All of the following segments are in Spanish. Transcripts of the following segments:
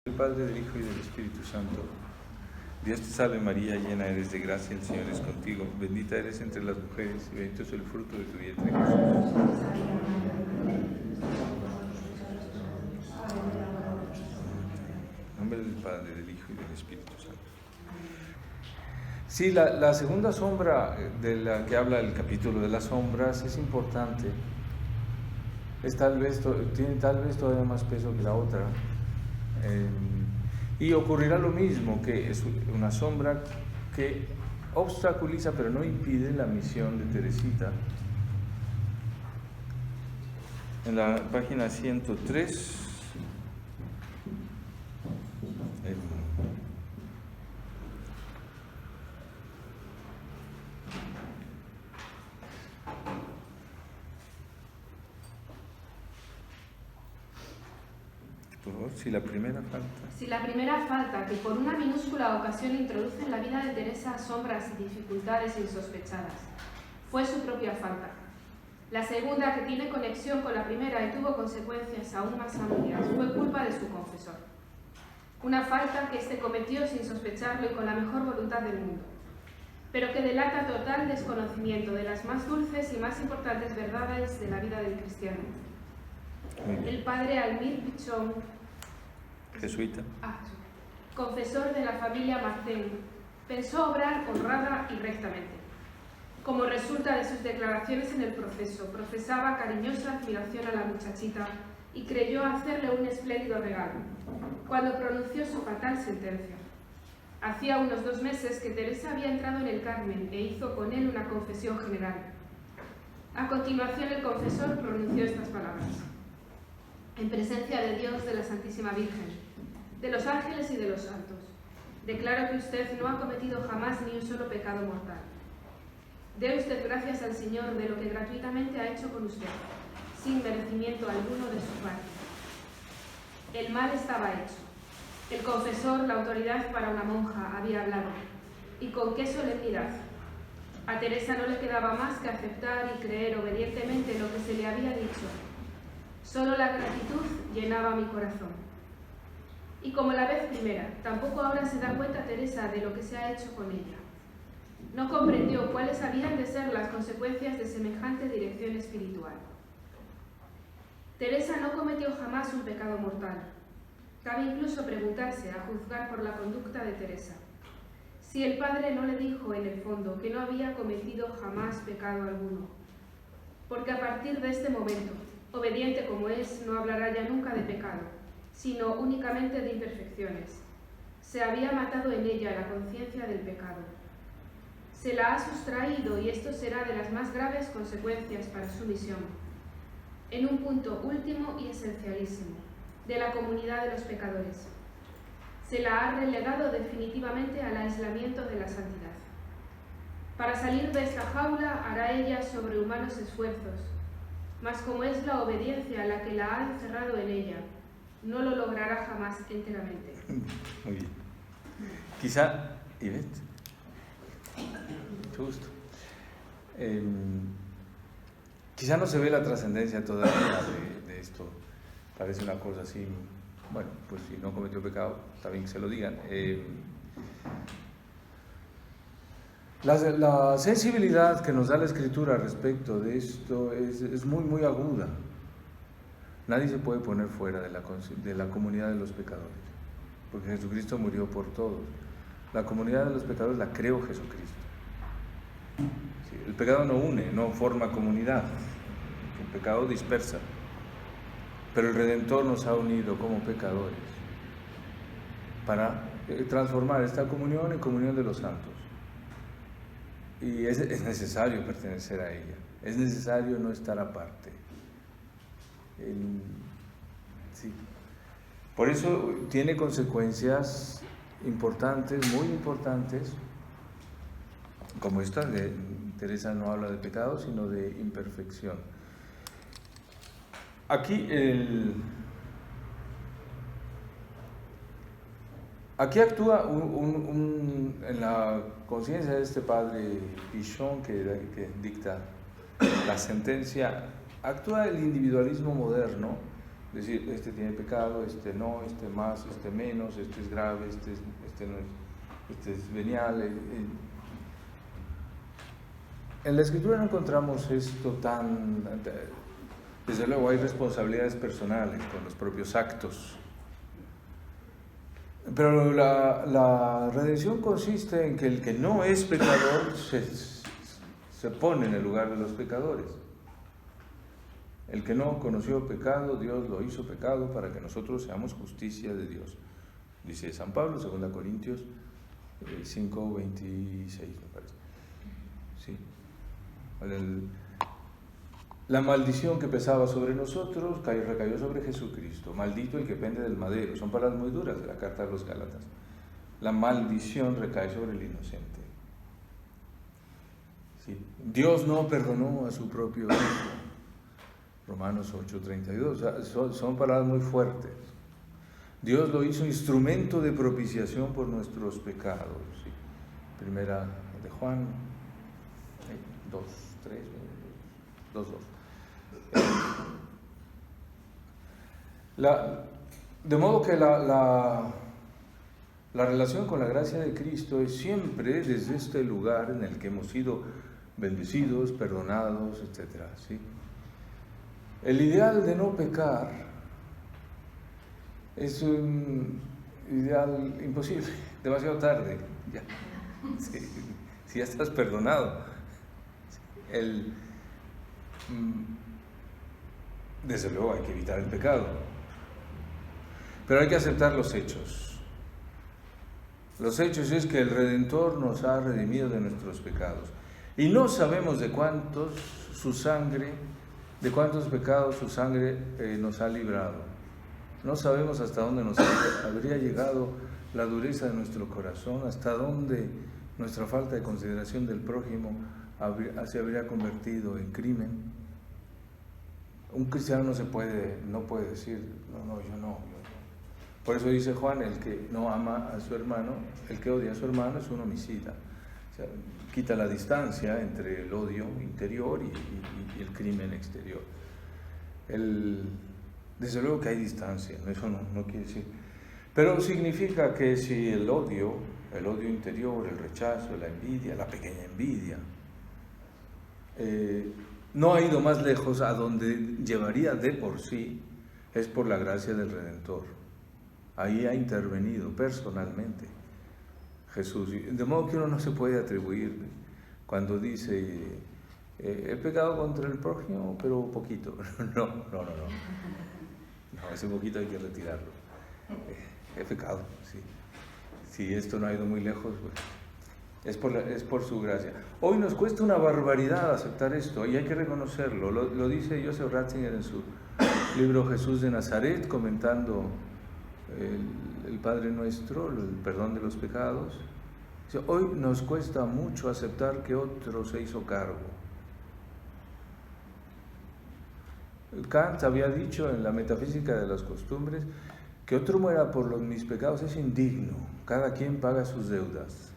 Del Padre, del Hijo y del Espíritu Santo. Dios te salve María, llena eres de gracia, el Señor es contigo. Bendita eres entre las mujeres y bendito es el fruto de tu vientre, Jesús. En nombre del Padre, del Hijo y del Espíritu Santo. Sí, la segunda sombra de la que habla el capítulo de las sombras es importante. Tiene tal vez todavía más peso que la otra. Y ocurrirá lo mismo, que es una sombra que obstaculiza pero no impide la misión de Teresita. En la página 103, si la primera falta que por una minúscula ocasión introduce en la vida de Teresa sombras y dificultades insospechadas, fue su propia falta. La segunda, que tiene conexión con la primera y tuvo consecuencias aún más amplias, fue culpa de su confesor. Una falta que éste cometió sin sospecharlo y con la mejor voluntad del mundo, pero que delata total desconocimiento de las más dulces y más importantes verdades de la vida del cristiano. El padre Almir Pichón, jesuita, confesor de la familia Marcén, pensó obrar honrada y rectamente. Como resulta de sus declaraciones en el proceso, profesaba cariñosa admiración a la muchachita y creyó hacerle un espléndido regalo, cuando pronunció su fatal sentencia. Hacía unos 2 meses que Teresa había entrado en el Carmen e hizo con él una confesión general. A continuación el confesor pronunció estas palabras: en presencia de Dios, de la Santísima Virgen, de los ángeles y de los santos, declaro que usted no ha cometido jamás ni un solo pecado mortal. Dé usted gracias al Señor de lo que gratuitamente ha hecho con usted, sin merecimiento alguno de su parte. El mal estaba hecho. El confesor, la autoridad para una monja, había hablado. ¿Y con qué solemnidad? A Teresa no le quedaba más que aceptar y creer obedientemente lo que se le había dicho. Solo la gratitud llenaba mi corazón. Y como la vez primera, tampoco ahora se da cuenta Teresa de lo que se ha hecho con ella. No comprendió cuáles habían de ser las consecuencias de semejante dirección espiritual. Teresa no cometió jamás un pecado mortal. Cabe incluso preguntarse, a juzgar por la conducta de Teresa, si el padre no le dijo en el fondo que no había cometido jamás pecado alguno, porque a partir de este momento, obediente como es, no hablará ya nunca de pecado, sino únicamente de imperfecciones. Se había matado en ella la conciencia del pecado. Se la ha sustraído y esto será de las más graves consecuencias para su misión, en un punto último y esencialísimo, de la comunidad de los pecadores. Se la ha relegado definitivamente al aislamiento de la santidad. Para salir de esta jaula hará ella sobrehumanos esfuerzos, mas como es la obediencia la que la ha encerrado en ella, no lo logrará jamás enteramente. Muy bien. Quizá, Ivette, mucho gusto. Quizá no se ve la trascendencia todavía de esto. Parece una cosa así, bueno, pues si no cometió pecado, está bien que se lo digan. La sensibilidad que nos da la Escritura respecto de esto es muy, muy aguda. Nadie se puede poner fuera de la comunidad de los pecadores, porque Jesucristo murió por todos. La comunidad de los pecadores la creó Jesucristo. Sí, el pecado no une, no forma comunidad. El pecado dispersa. Pero el Redentor nos ha unido como pecadores para transformar esta comunión en comunión de los santos. Y es necesario pertenecer a ella, es necesario no estar aparte. Sí. Por eso tiene consecuencias importantes, muy importantes, como esta. Teresa no habla de pecado, sino de imperfección. Aquí actúa en la conciencia de este padre Pichón que dicta la sentencia, actúa el individualismo moderno decir, este tiene pecado, este no, este más, este menos, este es grave, este no es, este es venial. En la Escritura no encontramos esto tan... Desde luego hay responsabilidades personales con los propios actos. Pero la redención consiste en que el que no es pecador se pone en el lugar de los pecadores. El que no conoció pecado, Dios lo hizo pecado para que nosotros seamos justicia de Dios. Dice San Pablo, 2 Corintios 5, 26, me parece. Sí. La maldición que pesaba sobre nosotros recayó sobre Jesucristo. Maldito el que pende del madero. Son palabras muy duras de la carta a los Gálatas. La maldición recae sobre el inocente. Sí. Dios no perdonó a su propio Hijo. Romanos 8:32. O sea, son palabras muy fuertes. Dios lo hizo instrumento de propiciación por nuestros pecados. Sí. Primera de Juan 2, 3, 2, 2. De modo que la relación con la gracia de Cristo es siempre desde este lugar en el que hemos sido bendecidos, perdonados, etc. ¿Sí? El ideal de no pecar es un ideal imposible, demasiado tarde. Ya. Sí, si ya estás perdonado. Desde luego hay que evitar el pecado, pero hay que aceptar los hechos. Los hechos es que el Redentor nos ha redimido de nuestros pecados y no sabemos de cuántos pecados su sangre nos ha librado. No sabemos hasta dónde nos habría llegado la dureza de nuestro corazón, hasta dónde nuestra falta de consideración del prójimo se habría convertido en crimen. Un cristiano no puede decir, no, yo no. Por eso dice Juan, el que no ama a su hermano, el que odia a su hermano es un homicida. O sea, quita la distancia entre el odio interior y el crimen exterior. Desde luego que hay distancia, eso no quiere decir. Pero significa que si el odio interior, el rechazo, la envidia, la pequeña envidia, no ha ido más lejos, a donde llevaría de por sí, es por la gracia del Redentor. Ahí ha intervenido personalmente Jesús. De modo que uno no se puede atribuir cuando dice, he pecado contra el prójimo, pero poquito. No, ese poquito hay que retirarlo. He pecado, sí. Si esto no ha ido muy lejos, pues, es por su gracia. Hoy nos cuesta una barbaridad aceptar esto y hay que reconocerlo. Lo dice Joseph Ratzinger en su libro Jesús de Nazaret, comentando el Padre Nuestro, el perdón de los pecados. Hoy nos cuesta mucho aceptar que otro se hizo cargo. Kant había dicho en la Metafísica de las Costumbres que otro muera por mis pecados es indigno, cada quien paga sus deudas.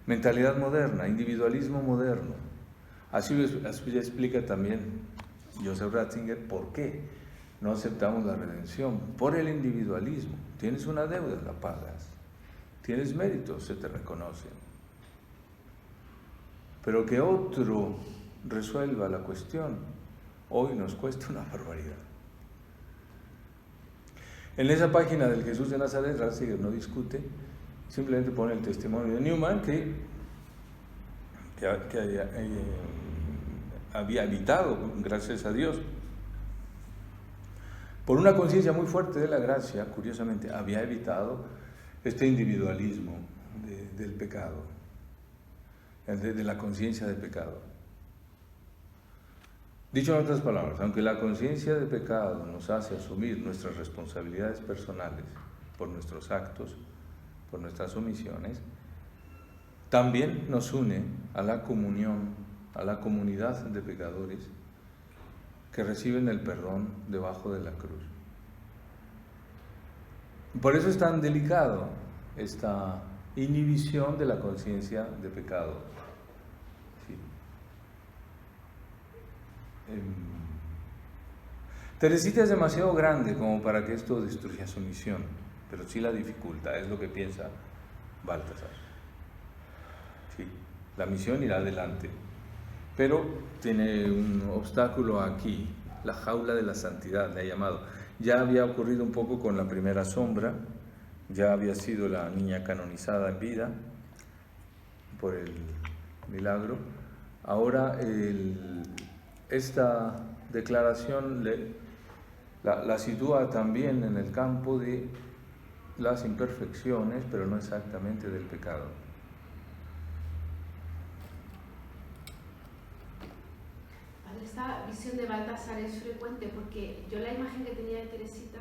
Mentalidad moderna, individualismo moderno. Así explica también Joseph Ratzinger por qué no aceptamos la redención. Por el individualismo. Tienes una deuda, la pagas. Tienes méritos, se te reconocen. Pero que otro resuelva la cuestión, hoy nos cuesta una barbaridad. En esa página del Jesús de Nazaret, Ratzinger no discute, simplemente pone el testimonio de Newman que había evitado, gracias a Dios, por una conciencia muy fuerte de la gracia, curiosamente, había evitado este individualismo del pecado, de la conciencia de pecado. Dicho en otras palabras, aunque la conciencia de pecado nos hace asumir nuestras responsabilidades personales por nuestros actos, por nuestras omisiones, también nos une a la comunión, a la comunidad de pecadores que reciben el perdón debajo de la cruz. Por eso es tan delicado esta inhibición de la conciencia de pecado. Sí. Teresita es demasiado grande como para que esto destruya su misión, pero sí la dificulta, es lo que piensa Baltasar. Sí, la misión irá adelante, pero tiene un obstáculo aquí, la jaula de la santidad, le ha llamado. Ya había ocurrido un poco con la primera sombra, ya había sido la niña canonizada en vida por el milagro. Ahora esta declaración la sitúa también en el campo de las imperfecciones, pero no exactamente del pecado. Esta visión de Baltasar es frecuente porque yo la imagen que tenía de Teresita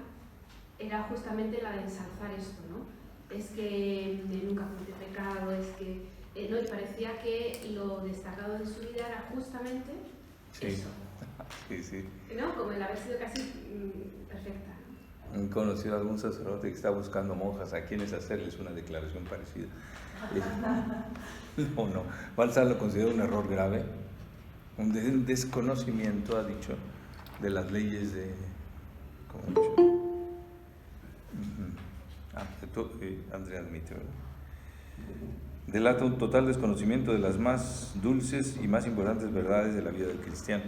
era justamente la de ensalzar esto, ¿no? Es que nunca cometí pecado, es que... ¿no? Y parecía que lo destacado de su vida era justamente eso. Sí, sí. ¿No? Como el haber sido casi perfecta. ¿No? He conocido a algún sacerdote que está buscando monjas a quienes hacerles una declaración parecida. No. Baltasar lo considera un error grave, un desconocimiento, ha dicho, de las leyes de... ¿Cómo ha dicho? Andrea admite, ¿verdad? Delata un total desconocimiento de las más dulces y más importantes verdades de la vida del cristiano.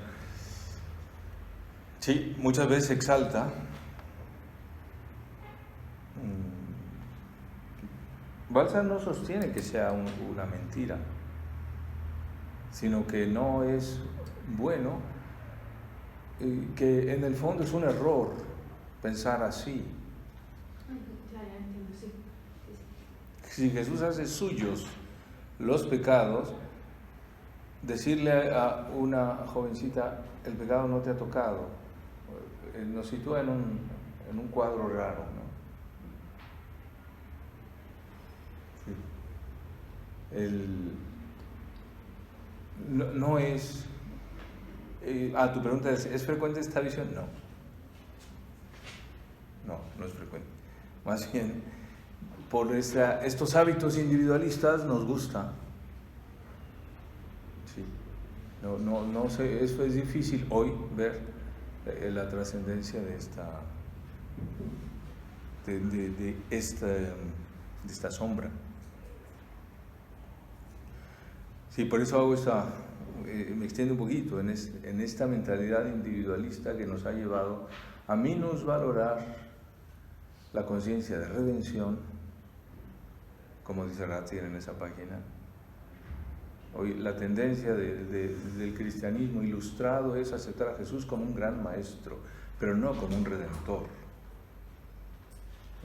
Sí, muchas veces se exalta Baltasar no sostiene que sea una mentira, sino que no es bueno, que en el fondo es un error pensar así. Ya entiendo, sí. Si Jesús hace suyos los pecados, decirle a una jovencita, el pecado no te ha tocado, nos sitúa en un cuadro raro, ¿no? No es... tu pregunta ¿es frecuente esta visión? No es frecuente. Más bien, por estos hábitos individualistas nos gusta. Sí. No sé, eso es difícil hoy ver la trascendencia de esta sombra. Sí, por eso hago me extiendo un poquito en esta mentalidad individualista que nos ha llevado a minusvalorar la conciencia de redención, como dice Ratzinger en esa página. Hoy la tendencia del cristianismo ilustrado es aceptar a Jesús como un gran maestro, pero no como un redentor.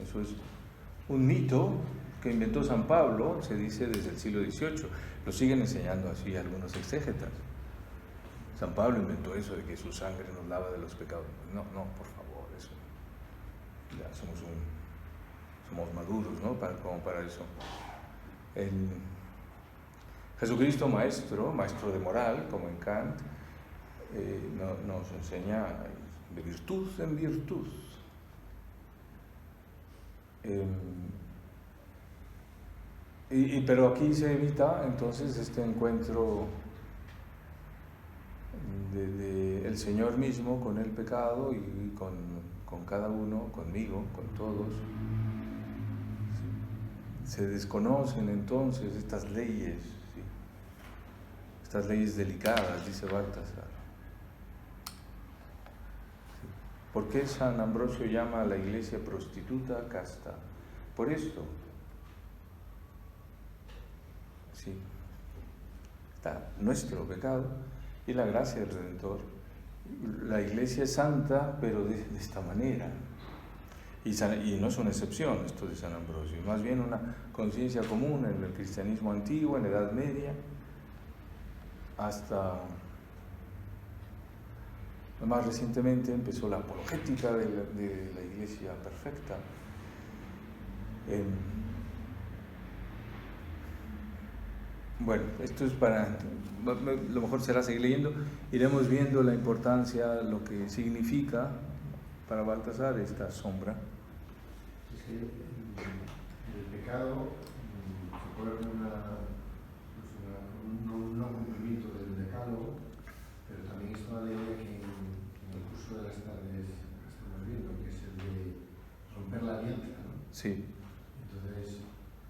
Eso es un mito que inventó San Pablo, se dice desde el siglo XVIII. Lo siguen enseñando así algunos exégetas. San Pablo inventó eso de que su sangre nos lava de los pecados. No, por favor, eso. Ya somos maduros, ¿no? Como para eso. Jesucristo maestro de moral, como en Kant, nos enseña de virtud en virtud. Pero aquí se evita entonces este encuentro de el Señor mismo con el pecado y con cada uno, conmigo, con todos. Se desconocen entonces estas leyes, ¿sí? Estas leyes delicadas, dice Baltasar. ¿Sí? ¿Por qué San Ambrosio llama a la iglesia prostituta casta? Por esto. Sí. Está nuestro pecado y la gracia del Redentor. La iglesia es santa, pero de esta manera. Y no es una excepción esto de San Ambrosio, más bien una conciencia común en el cristianismo antiguo, en la Edad Media, hasta más recientemente empezó la apologética de la iglesia perfecta. Bueno, esto es lo mejor será seguir leyendo, iremos viendo la importancia, lo que significa para Baltasar esta sombra. Es que el pecado se puede ver un no cumplimiento del decálogo, pero también es una ley que en el curso de las tardes Sí. Entonces,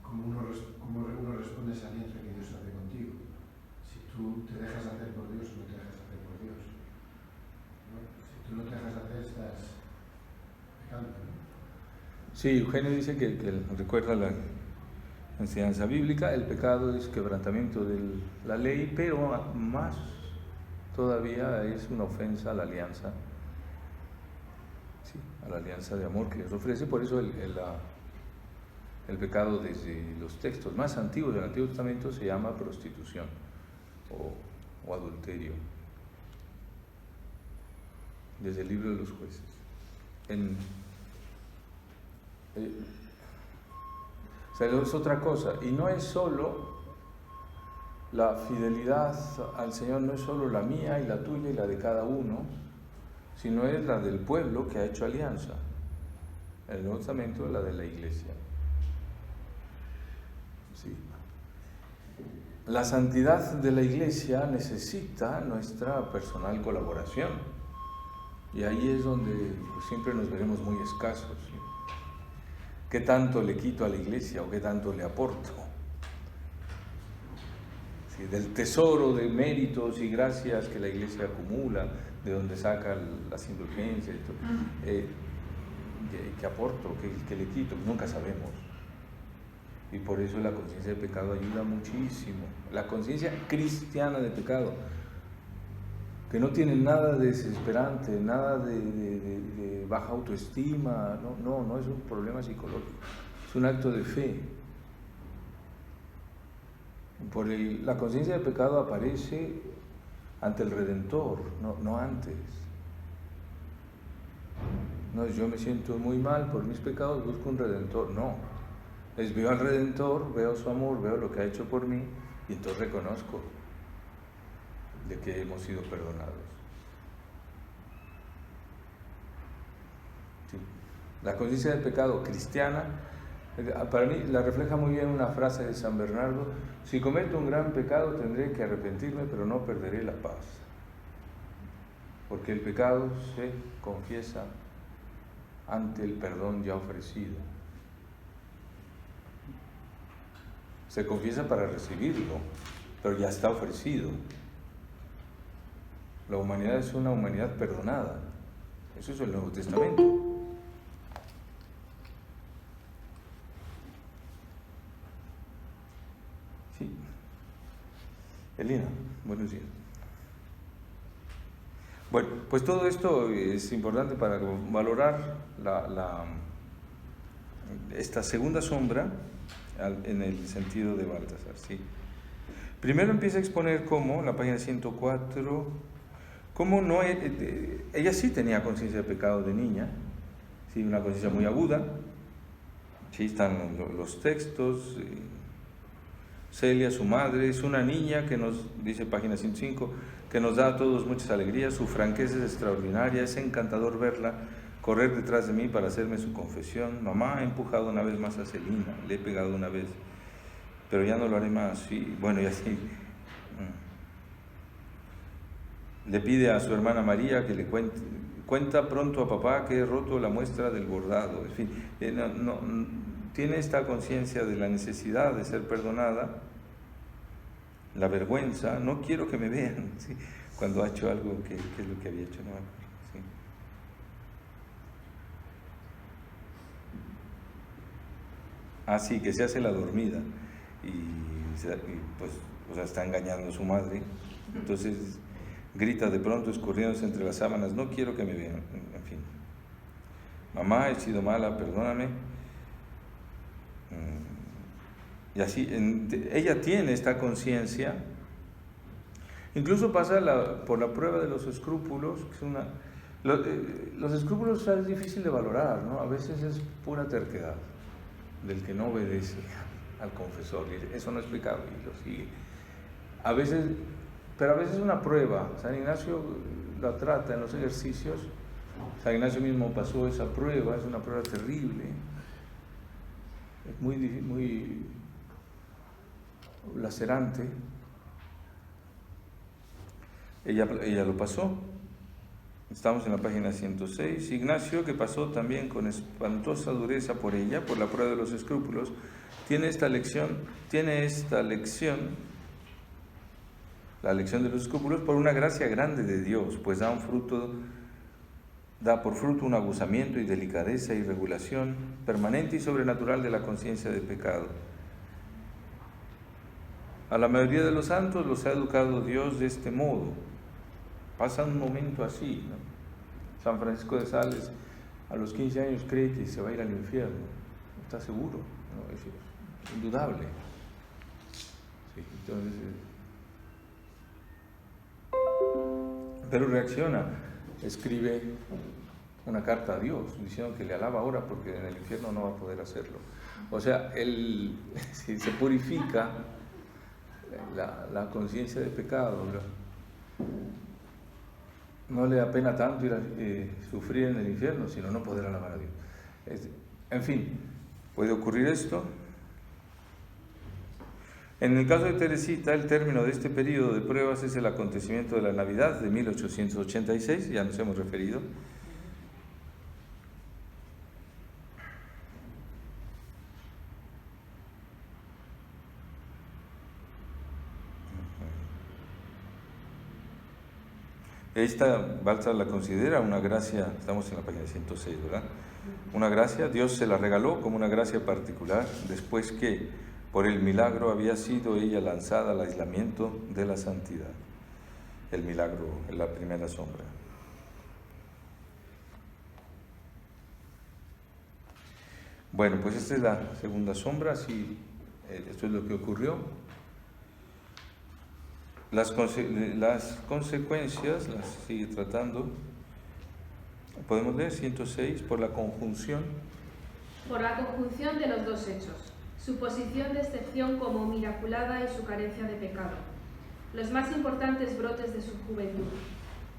¿cómo uno responde a esa alianza que Dios hace contigo? Si tú te dejas hacer por Dios o no te dejas hacer por Dios, ¿no? Si tú no te dejas hacer, estás pecando, ¿no? Sí, Eugenio dice que recuerda la enseñanza bíblica, el pecado es quebrantamiento de la ley, pero más todavía es una ofensa a la alianza, sí, a la alianza de amor que Dios ofrece. Por eso el pecado desde los textos más antiguos del Antiguo Testamento se llama prostitución o adulterio, desde el libro de los jueces. O sea, es otra cosa, y no es solo la fidelidad al Señor, no es solo la mía y la tuya y la de cada uno, sino es la del pueblo que ha hecho alianza. En el Nuevo Testamento, la de la iglesia. Sí. La santidad de la iglesia necesita nuestra personal colaboración, y ahí es donde pues, siempre nos veremos muy escasos. ¿Sí? ¿Qué tanto le quito a la iglesia o qué tanto le aporto? Sí, del tesoro de méritos y gracias que la iglesia acumula, de donde saca las indulgencias, ¿qué aporto? ¿Qué le quito? Nunca sabemos. Y por eso la conciencia de pecado ayuda muchísimo. La conciencia cristiana de pecado, que no tiene nada de desesperante, nada de baja autoestima, no es un problema psicológico, es un acto de fe. La conciencia de pecado aparece ante el Redentor, no antes. No es yo me siento muy mal por mis pecados, busco un Redentor, no. Es veo al Redentor, veo su amor, veo lo que ha hecho por mí y entonces reconozco de que hemos sido perdonados. Sí. La conciencia del pecado cristiana, para mí la refleja muy bien una frase de San Bernardo: si cometo un gran pecado tendré que arrepentirme, pero no perderé la paz, porque el pecado se confiesa ante el perdón ya ofrecido. Se confiesa para recibirlo, pero ya está ofrecido. La humanidad es una humanidad perdonada. Eso es el Nuevo Testamento. Sí. Elena, buenos días. Bueno, pues todo esto es importante para valorar esta segunda sombra en el sentido de Baltasar. ¿Sí? Primero empieza a exponer cómo, en la página 104, cómo no, ella sí tenía conciencia de pecado de niña, ¿sí? Una conciencia muy aguda. Sí, están los textos. Celia, su madre, es una niña que nos, dice página 105, que nos da a todos muchas alegrías, su franqueza es extraordinaria, es encantador verla correr detrás de mí para hacerme su confesión. Mamá, he empujado una vez más a Celina, le he pegado una vez, pero ya no lo haré más. Sí, bueno, y así. Le pide a su hermana María que le cuenta pronto a papá que he roto la muestra del bordado. En fin, tiene esta conciencia de la necesidad de ser perdonada, la vergüenza, no quiero que me vean, ¿sí? Cuando ha hecho algo que es lo que había hecho, no me acuerdo, ¿sí? Así que se hace la dormida y pues, o sea, está engañando a su madre, entonces grita de pronto escurriéndose entre las sábanas, no quiero que me vean, en fin. Mamá, he sido mala, perdóname. Y así, ella tiene esta conciencia, incluso pasa por la prueba de los escrúpulos, que es los escrúpulos es difícil de valorar, ¿no? A veces es pura terquedad del que no obedece al confesor, y eso no es pecado y lo sigue. Pero a veces es una prueba. San Ignacio la trata en los ejercicios. San Ignacio mismo pasó esa prueba, es una prueba terrible. Es muy lacerante. Ella lo pasó. Estamos en la página 106. Ignacio, que pasó también con espantosa dureza por ella, por la prueba de los escrúpulos, tiene esta lección, la lección de los escrúpulos, por una gracia grande de Dios, pues da por fruto un aguzamiento y delicadeza y regulación permanente y sobrenatural de la conciencia de pecado. A la mayoría de los santos los ha educado Dios de este modo. Pasa un momento así, ¿no? San Francisco de Sales a los 15 años cree que se va a ir al infierno. ¿Está seguro? No, es indudable. Sí, entonces, pero reacciona, escribe una carta a Dios diciendo que le alaba ahora porque en el infierno no va a poder hacerlo. O sea, él si se purifica la conciencia de pecado, no le da pena tanto ir a sufrir en el infierno, sino no poder alabar a Dios. En fin, puede ocurrir esto. En el caso de Teresita, el término de este periodo de pruebas es el acontecimiento de la Navidad de 1886, ya nos hemos referido. Esta Baltasar la considera una gracia, estamos en la página 106, ¿verdad? Una gracia, Dios se la regaló como una gracia particular, después que por el milagro había sido ella lanzada al aislamiento de la santidad. El milagro, la primera sombra. Bueno, pues esta es la segunda sombra, sí, esto es lo que ocurrió. Las consecuencias las sigue tratando. Podemos leer 106 por la conjunción. Por la conjunción de los dos hechos, su posición de excepción como miraculada y su carencia de pecado, los más importantes brotes de su juventud,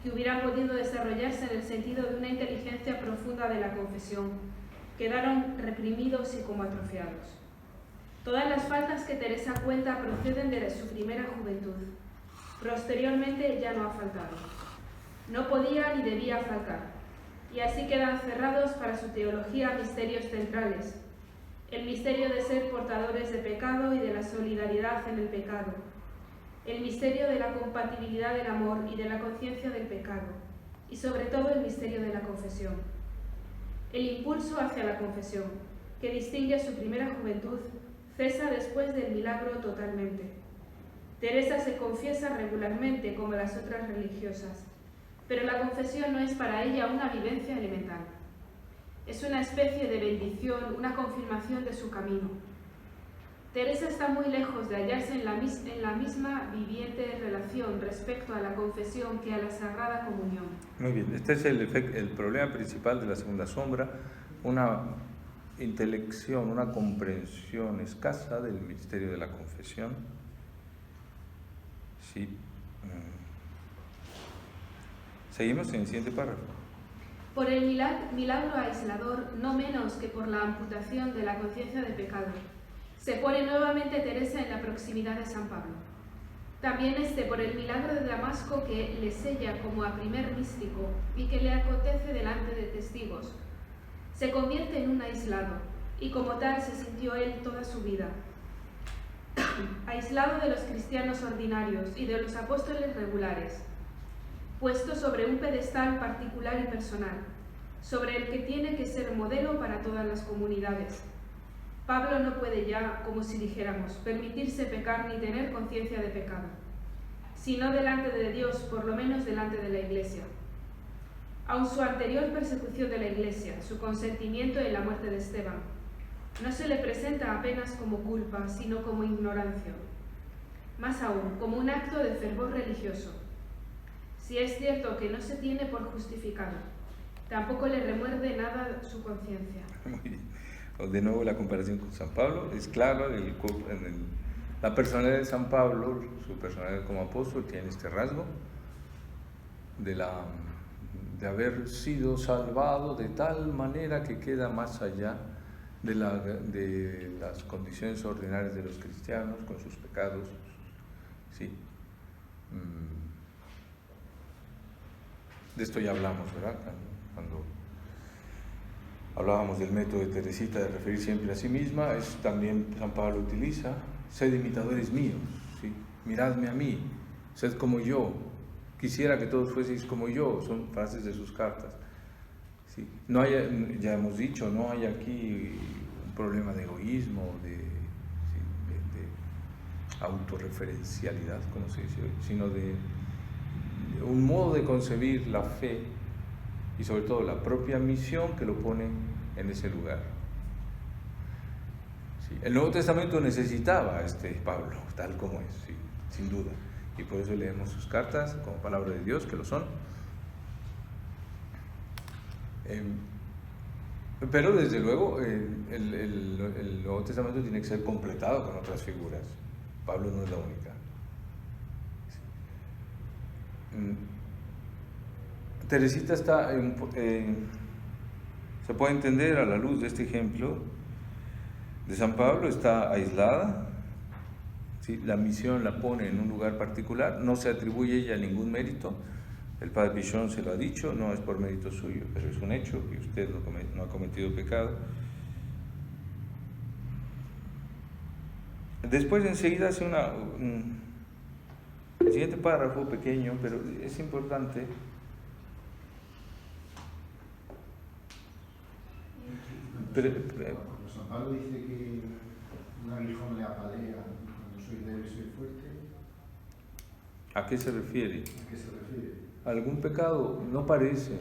que hubieran podido desarrollarse en el sentido de una inteligencia profunda de la confesión, quedaron reprimidos y como atrofiados. Todas las faltas que Teresa cuenta proceden de su primera juventud. Posteriormente ya no ha faltado. No podía ni debía faltar, y así quedan cerrados para su teología misterios centrales: el misterio de ser portadores de pecado y de la solidaridad en el pecado, el misterio de la compatibilidad del amor y de la conciencia del pecado, y sobre todo el misterio de la confesión. El impulso hacia la confesión, que distingue su primera juventud, cesa después del milagro totalmente. Teresa se confiesa regularmente como las otras religiosas, pero la confesión no es para ella una vivencia elemental. Es una especie de bendición, una confirmación de su camino. Teresa está muy lejos de hallarse en la misma viviente relación respecto a la confesión que a la Sagrada Comunión. Muy bien, este es el problema principal de la segunda sombra, una intelección, una comprensión escasa del misterio de la confesión. Sí. Seguimos en el siguiente párrafo. Por el milagro aislador, no menos que por la amputación de la conciencia de pecado, se pone nuevamente Teresa en la proximidad de San Pablo. También por el milagro de Damasco, que le sella como a primer místico y que le acontece delante de testigos. Se convierte en un aislado, y como tal se sintió él toda su vida. Aislado de los cristianos ordinarios y de los apóstoles regulares, puesto sobre un pedestal particular y personal, sobre el que tiene que ser modelo para todas las comunidades. Pablo no puede ya, como si dijéramos, permitirse pecar ni tener conciencia de pecado, sino delante de Dios, por lo menos delante de la Iglesia. Aun su anterior persecución de la Iglesia, su consentimiento en la muerte de Esteban, no se le presenta apenas como culpa, sino como ignorancia, más aún, como un acto de fervor religioso. Si es cierto que no se tiene por justificado, tampoco le remuerde nada su conciencia. De nuevo la comparación con San Pablo, es claro, la personalidad de San Pablo, su personalidad como apóstol tiene este rasgo de haber sido salvado de tal manera que queda más allá de las condiciones ordinarias de los cristianos con sus pecados. Sí. De esto ya hablamos, ¿verdad? Cuando hablábamos del método de Teresita de referir siempre a sí misma, es también San Pablo utiliza: sed imitadores míos, ¿sí? Miradme a mí, sed como yo, quisiera que todos fueseis como yo, son frases de sus cartas. ¿Sí? No hay, ya hemos dicho, no hay aquí un problema de egoísmo, de autorreferencialidad, como se dice hoy, sino de un modo de concebir la fe y sobre todo la propia misión que lo pone en ese lugar. Sí, el Nuevo Testamento necesitaba a Pablo, tal como es, sí, sin duda, y por eso leemos sus cartas como palabra de Dios, que lo son. Pero desde luego el Nuevo Testamento tiene que ser completado con otras figuras. Pablo no es la única. Teresita está se puede entender a la luz de este ejemplo de San Pablo, está aislada, ¿sí? La misión la pone en un lugar particular, no se atribuye ella ningún mérito. El padre Pichón se lo ha dicho, no es por mérito suyo, pero es un hecho que usted no ha cometido pecado. Después enseguida hace el siguiente párrafo pequeño, pero es importante. Cuando San Pablo dice que un aguijón le apalea, cuando soy débil soy fuerte, ¿a qué se refiere? ¿a qué se refiere? ¿Algún pecado? No parece.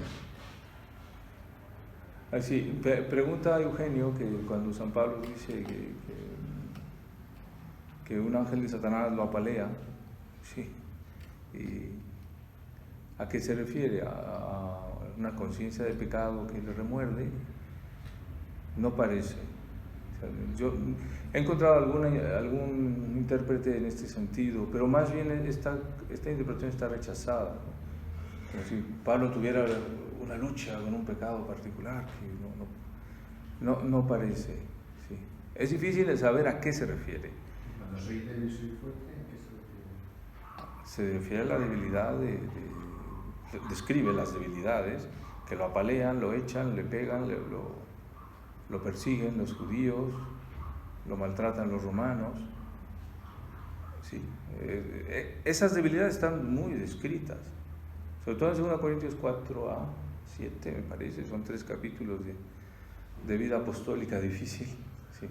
Así, pregunta a Eugenio que cuando San Pablo dice que un ángel de Satanás lo apalea, sí, ¿y a qué se refiere? ¿A una conciencia de pecado que le remuerde? No parece. O sea, yo he encontrado algún intérprete en este sentido, pero más bien esta interpretación está rechazada, ¿no? Como si Pablo tuviera una lucha con un pecado particular, que no parece. Sí. Es difícil de saber a qué se refiere. Cuando soy débil soy fuerte, ¿a qué se refiere? Se refiere a la debilidad describe las debilidades, que lo apalean, lo echan, le pegan, lo persiguen los judíos, lo maltratan los romanos. Sí. Esas debilidades están muy descritas, sobre todo en 2 Corintios 4 a 7, me parece, son 3 capítulos de vida apostólica difícil, sí,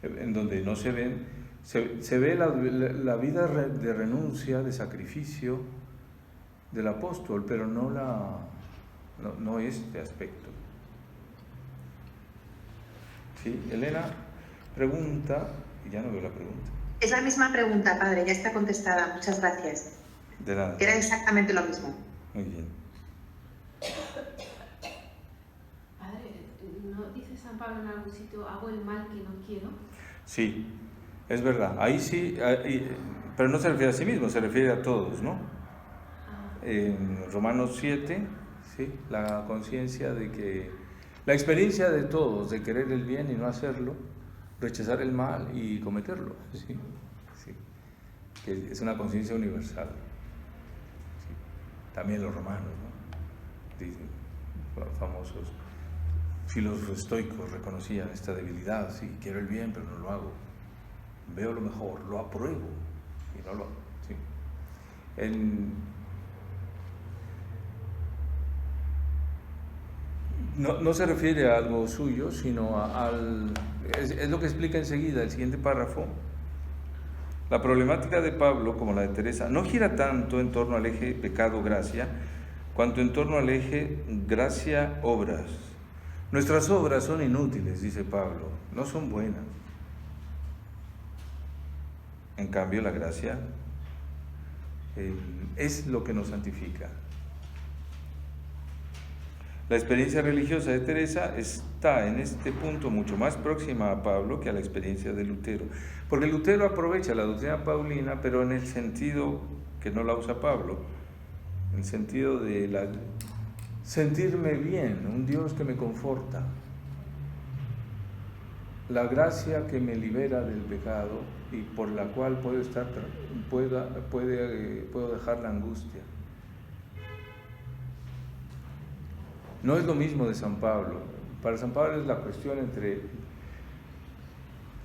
en donde no se ven, se ve la vida de renuncia, de sacrificio del apóstol, pero no este aspecto. Sí, Elena pregunta, y ya no veo la pregunta. Es la misma pregunta, padre, ya está contestada, muchas gracias. De nada. Era exactamente lo mismo. Muy bien. Padre, ¿no dice San Pablo en algún sitio, hago el mal que no quiero? Sí, es verdad. Ahí sí, pero no se refiere a sí mismo, se refiere a todos, ¿no? En Romanos 7, sí, la conciencia de que la experiencia de todos de querer el bien y no hacerlo, rechazar el mal y cometerlo, sí, sí, que es una conciencia universal. Sí. También los romanos, ¿no? Dicen, los famosos filósofos estoicos reconocían esta debilidad: sí, quiero el bien pero no lo hago, veo lo mejor, lo apruebo y no lo hago. Sí. No se refiere a algo suyo, sino es lo que explica enseguida el siguiente párrafo. La problemática de Pablo, como la de Teresa, no gira tanto en torno al eje pecado-gracia, cuanto en torno al eje gracia-obras. Nuestras obras son inútiles, dice Pablo, no son buenas. En cambio, la gracia es lo que nos santifica. La experiencia religiosa de Teresa está en este punto mucho más próxima a Pablo que a la experiencia de Lutero, porque Lutero aprovecha la doctrina paulina, pero en el sentido que no la usa Pablo, en el sentido de sentirme bien, un Dios que me conforta, la gracia que me libera del pecado y por la cual puedo dejar la angustia. No es lo mismo de San Pablo. Para San Pablo es la cuestión entre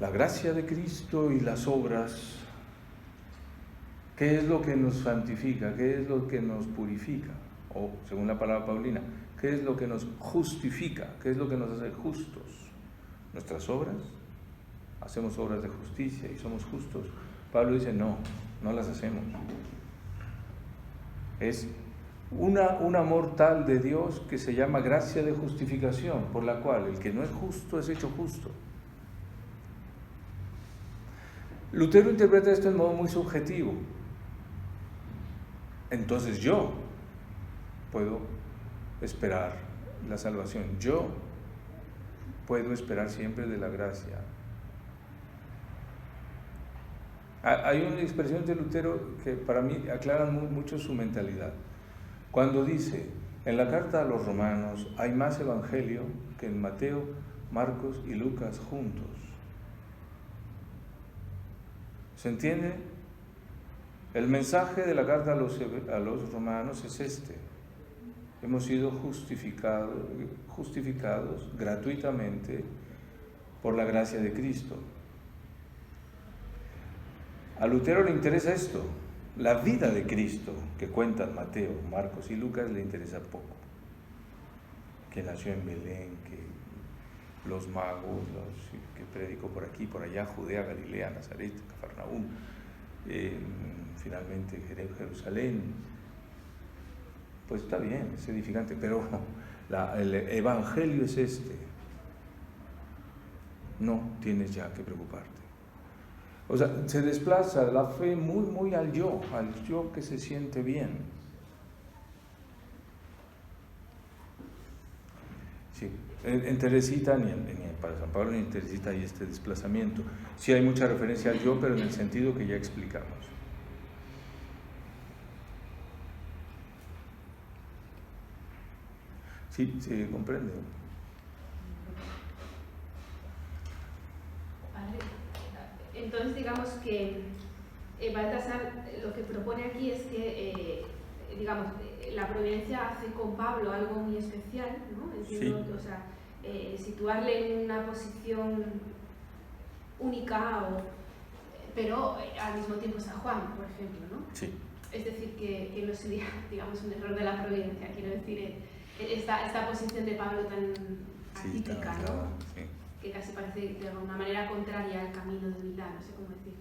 la gracia de Cristo y las obras. ¿Qué es lo que nos santifica? ¿Qué es lo que nos purifica? O, según la palabra paulina, ¿qué es lo que nos justifica? ¿Qué es lo que nos hace justos? ¿Nuestras obras? Hacemos obras de justicia y somos justos. Pablo dice, no las hacemos. Es un amor tal de Dios que se llama gracia de justificación, por la cual el que no es justo es hecho justo. Lutero interpreta esto en modo muy subjetivo. Entonces yo puedo esperar la salvación. Yo puedo esperar siempre de la gracia. Hay una expresión de Lutero que para mí aclaran mucho su mentalidad. Cuando dice, en la carta a los romanos hay más evangelio que en Mateo, Marcos y Lucas juntos. ¿Se entiende? El mensaje de la carta a los romanos es este. Hemos sido justificados gratuitamente por la gracia de Cristo. A Lutero le interesa esto. La vida de Cristo que cuentan Mateo, Marcos y Lucas le interesa poco. Que nació en Belén, que los magos, que predicó por aquí, por allá, Judea, Galilea, Nazaret, Cafarnaúm, finalmente Jerusalén. Pues está bien, es edificante, pero el evangelio es este. No tienes ya que preocuparte. O sea, se desplaza la fe muy al yo que se siente bien. Sí, en Teresita, ni para San Pablo ni en Teresita hay este desplazamiento. Sí hay mucha referencia al yo, pero en el sentido que ya explicamos. Sí, se comprende. Entonces, digamos que Baltasar lo que propone aquí es que, digamos, la providencia hace con Pablo algo muy especial, ¿no? Entiendo, sí. O sea, situarle en una posición única, pero al mismo tiempo San Juan, por ejemplo, ¿no? Sí. Es decir, que no sería, digamos, un error de la providencia, quiero decir, esta posición de Pablo tan atípica, sí, ¿no? Sí. Que casi parece de alguna manera contraria al camino de humildad, no sé cómo decir.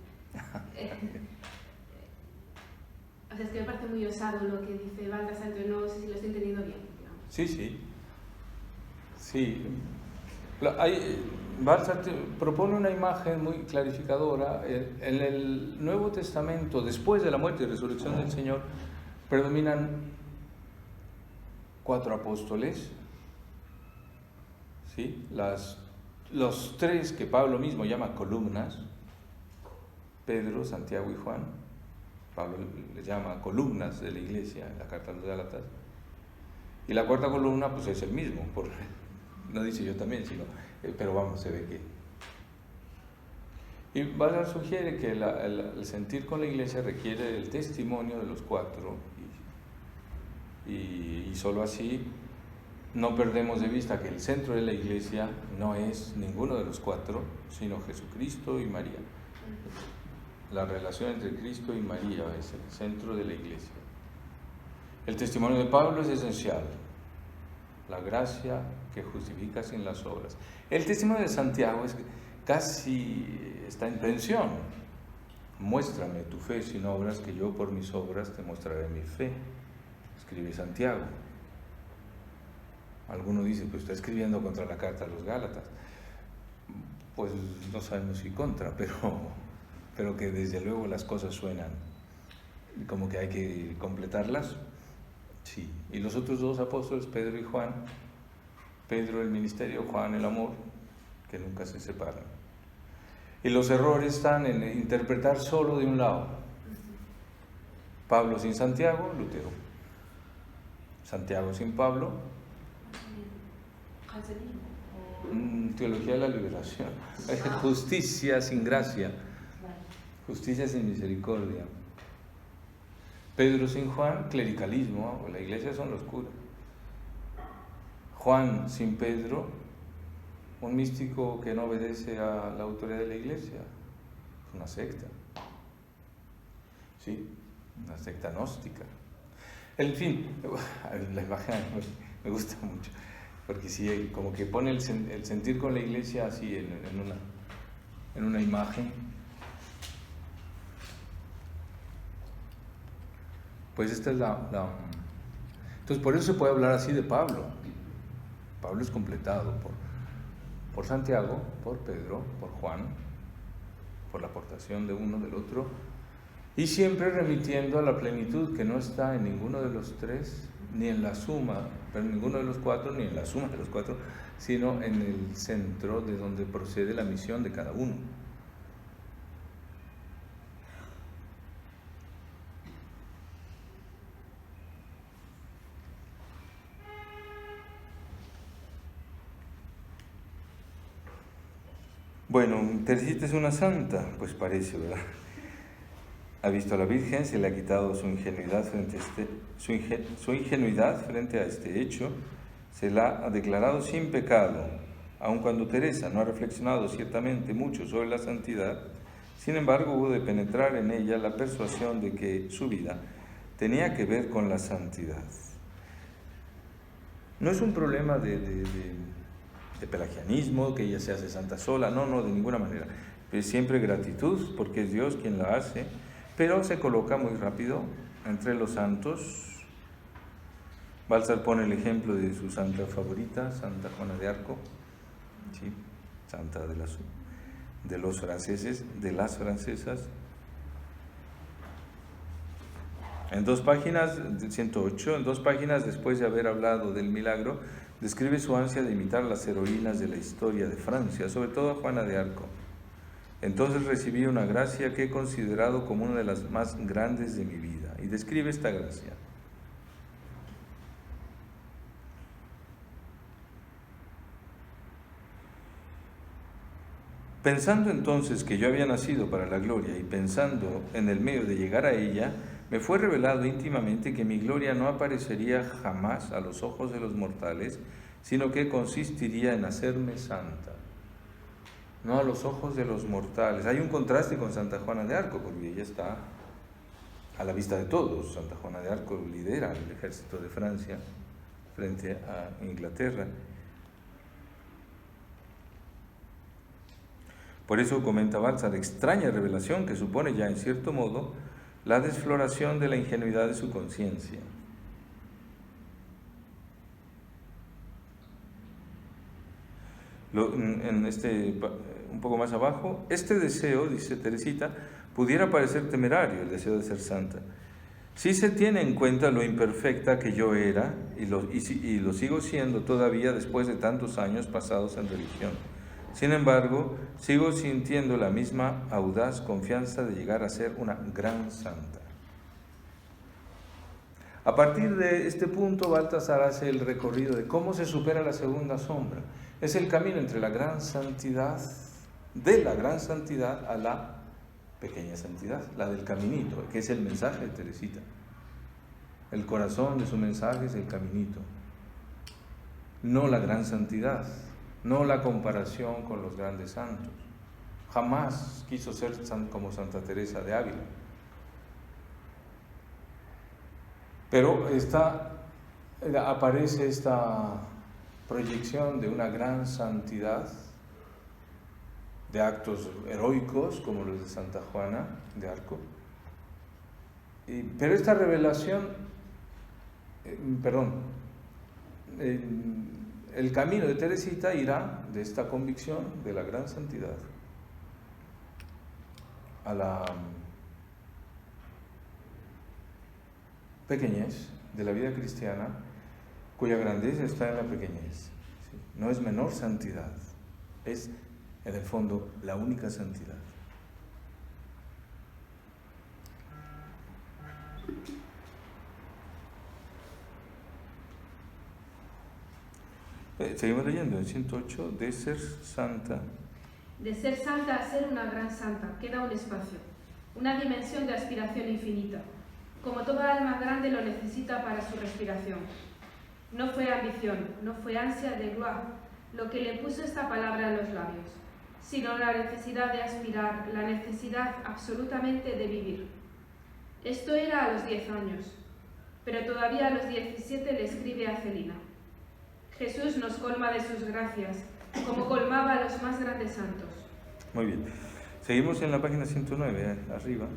O sea, es que me parece muy osado lo que dice Baltasar, entonces no sé si lo estoy entendiendo bien, digamos. Sí. Baltasar propone una imagen muy clarificadora. En el Nuevo Testamento, después de la muerte y resurrección del Señor, predominan 4 apóstoles, ¿sí? Los 3 que Pablo mismo llama columnas, Pedro, Santiago y Juan. Pablo les llama columnas de la iglesia en la carta a los Gálatas. Y la 4ª columna pues es el mismo, no dice yo también, sino, pero vamos, se ve que... Y Baltasar sugiere que el sentir con la iglesia requiere el testimonio de los 4 y solo así no perdemos de vista que el centro de la iglesia no es ninguno de los 4, sino Jesucristo y María. La relación entre Cristo y María es el centro de la iglesia. El testimonio de Pablo es esencial. La gracia que justifica sin las obras. El testimonio de Santiago casi está en tensión. Muéstrame tu fe sin obras, que yo por mis obras te mostraré mi fe. Escribe Santiago. Alguno dice, pues está escribiendo contra la carta a los Gálatas. Pues no sabemos si contra, pero que desde luego las cosas suenan como que hay que completarlas. Sí. Y los otros 2 apóstoles, Pedro y Juan, Pedro el ministerio, Juan el amor, que nunca se separan. Y los errores están en interpretar solo de un lado. Pablo sin Santiago, Lutero. Santiago sin Pablo, teología de la liberación. Justicia sin gracia, justicia sin misericordia. Pedro sin Juan, clericalismo, o la iglesia son los curas. Juan sin Pedro, un místico que no obedece a la autoridad de la iglesia, es una secta. Sí, una secta gnóstica. En fin, la imagen me gusta mucho, porque sí, como que pone el sentir con la iglesia así en una imagen. Pues esta es Entonces por eso se puede hablar así de Pablo. Pablo es completado por Santiago, por Pedro, por Juan, por la aportación de uno del otro, y siempre remitiendo a la plenitud que no está en ninguno de los tres, ni en la suma, pero en ninguno de los cuatro, ni en la suma de los cuatro, sino en el centro de donde procede la misión de cada uno. Bueno, Teresita es una santa, pues parece, ¿verdad? Ha visto a la Virgen, se le ha quitado su ingenuidad frente a este hecho, se la ha declarado sin pecado, aun cuando Teresa no ha reflexionado ciertamente mucho sobre la santidad. Sin embargo, hubo de penetrar en ella la persuasión de que su vida tenía que ver con la santidad. No es un problema de pelagianismo, que ella se hace santa sola, no, de ninguna manera. Es siempre gratitud, porque es Dios quien la hace, pero se coloca muy rápido entre los santos. Baltzar pone el ejemplo de su santa favorita, Santa Juana de Arco, ¿sí? Santa de los franceses, de las francesas. En 2 páginas, 108, en 2 páginas después de haber hablado del milagro, describe su ansia de imitar a las heroínas de la historia de Francia, sobre todo a Juana de Arco. Entonces recibí una gracia que he considerado como una de las más grandes de mi vida, y describe esta gracia. Pensando entonces que yo había nacido para la gloria y pensando en el medio de llegar a ella, me fue revelado íntimamente que mi gloria no aparecería jamás a los ojos de los mortales, sino que consistiría en hacerme santa. No a los ojos de los mortales. Hay un contraste con Santa Juana de Arco, porque ella está a la vista de todos. Santa Juana de Arco lidera el ejército de Francia frente a Inglaterra. Por eso comenta Baltzar, extraña revelación que supone ya en cierto modo la desfloración de la ingenuidad de su conciencia. Un poco más abajo, este deseo, dice Teresita, pudiera parecer temerario, el deseo de ser santa. Si se tiene en cuenta lo imperfecta que yo era y lo sigo siendo todavía después de tantos años pasados en religión. Sin embargo, sigo sintiendo la misma audaz confianza de llegar a ser una gran santa. A partir de este punto, Baltasar hace el recorrido de cómo se supera la segunda sombra. Es el camino entre la gran santidad, de la gran santidad a la pequeña santidad, la del caminito, que es el mensaje de Teresita. El corazón de su mensaje es el caminito, no la gran santidad, no la comparación con los grandes santos. Jamás quiso ser como Santa Teresa de Ávila. Pero aparece esta proyección de una gran santidad, de actos heroicos como los de Santa Juana de Arco. Pero esta revelación, el camino de Teresita irá de esta convicción de la gran santidad a la pequeñez de la vida cristiana, cuya grandeza está en la pequeñez. ¿Sí? No es menor santidad, es en el fondo la única santidad. Seguimos leyendo en 108, de ser santa. De ser santa a ser una gran santa, queda un espacio, una dimensión de aspiración infinita, como toda alma grande lo necesita para su respiración. No fue ambición, no fue ansia de gloire lo que le puso esta palabra en los labios, sino la necesidad de aspirar, la necesidad absolutamente de vivir. Esto era a los 10 años, pero todavía a los 17 le escribe a Celina: Jesús nos colma de sus gracias, como colmaba a los más grandes santos. Muy bien. Seguimos en la página 109, arriba.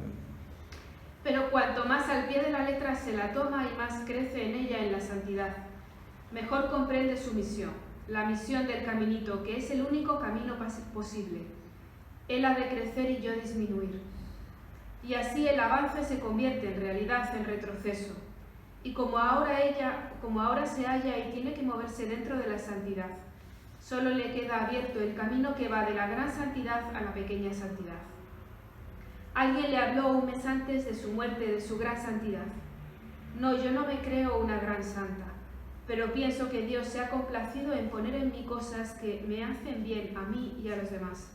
Pero cuanto más al pie de la letra se la toma y más crece en ella en la santidad, mejor comprende su misión, la misión del caminito, que es el único camino posible. Él ha de crecer y yo disminuir. Y así el avance se convierte en realidad en retroceso. Y como ahora se halla y tiene que moverse dentro de la santidad, solo le queda abierto el camino que va de la gran santidad a la pequeña santidad. Alguien le habló un mes antes de su muerte de su gran santidad. No, yo no me creo una gran santa, pero pienso que Dios se ha complacido en poner en mí cosas que me hacen bien a mí y a los demás.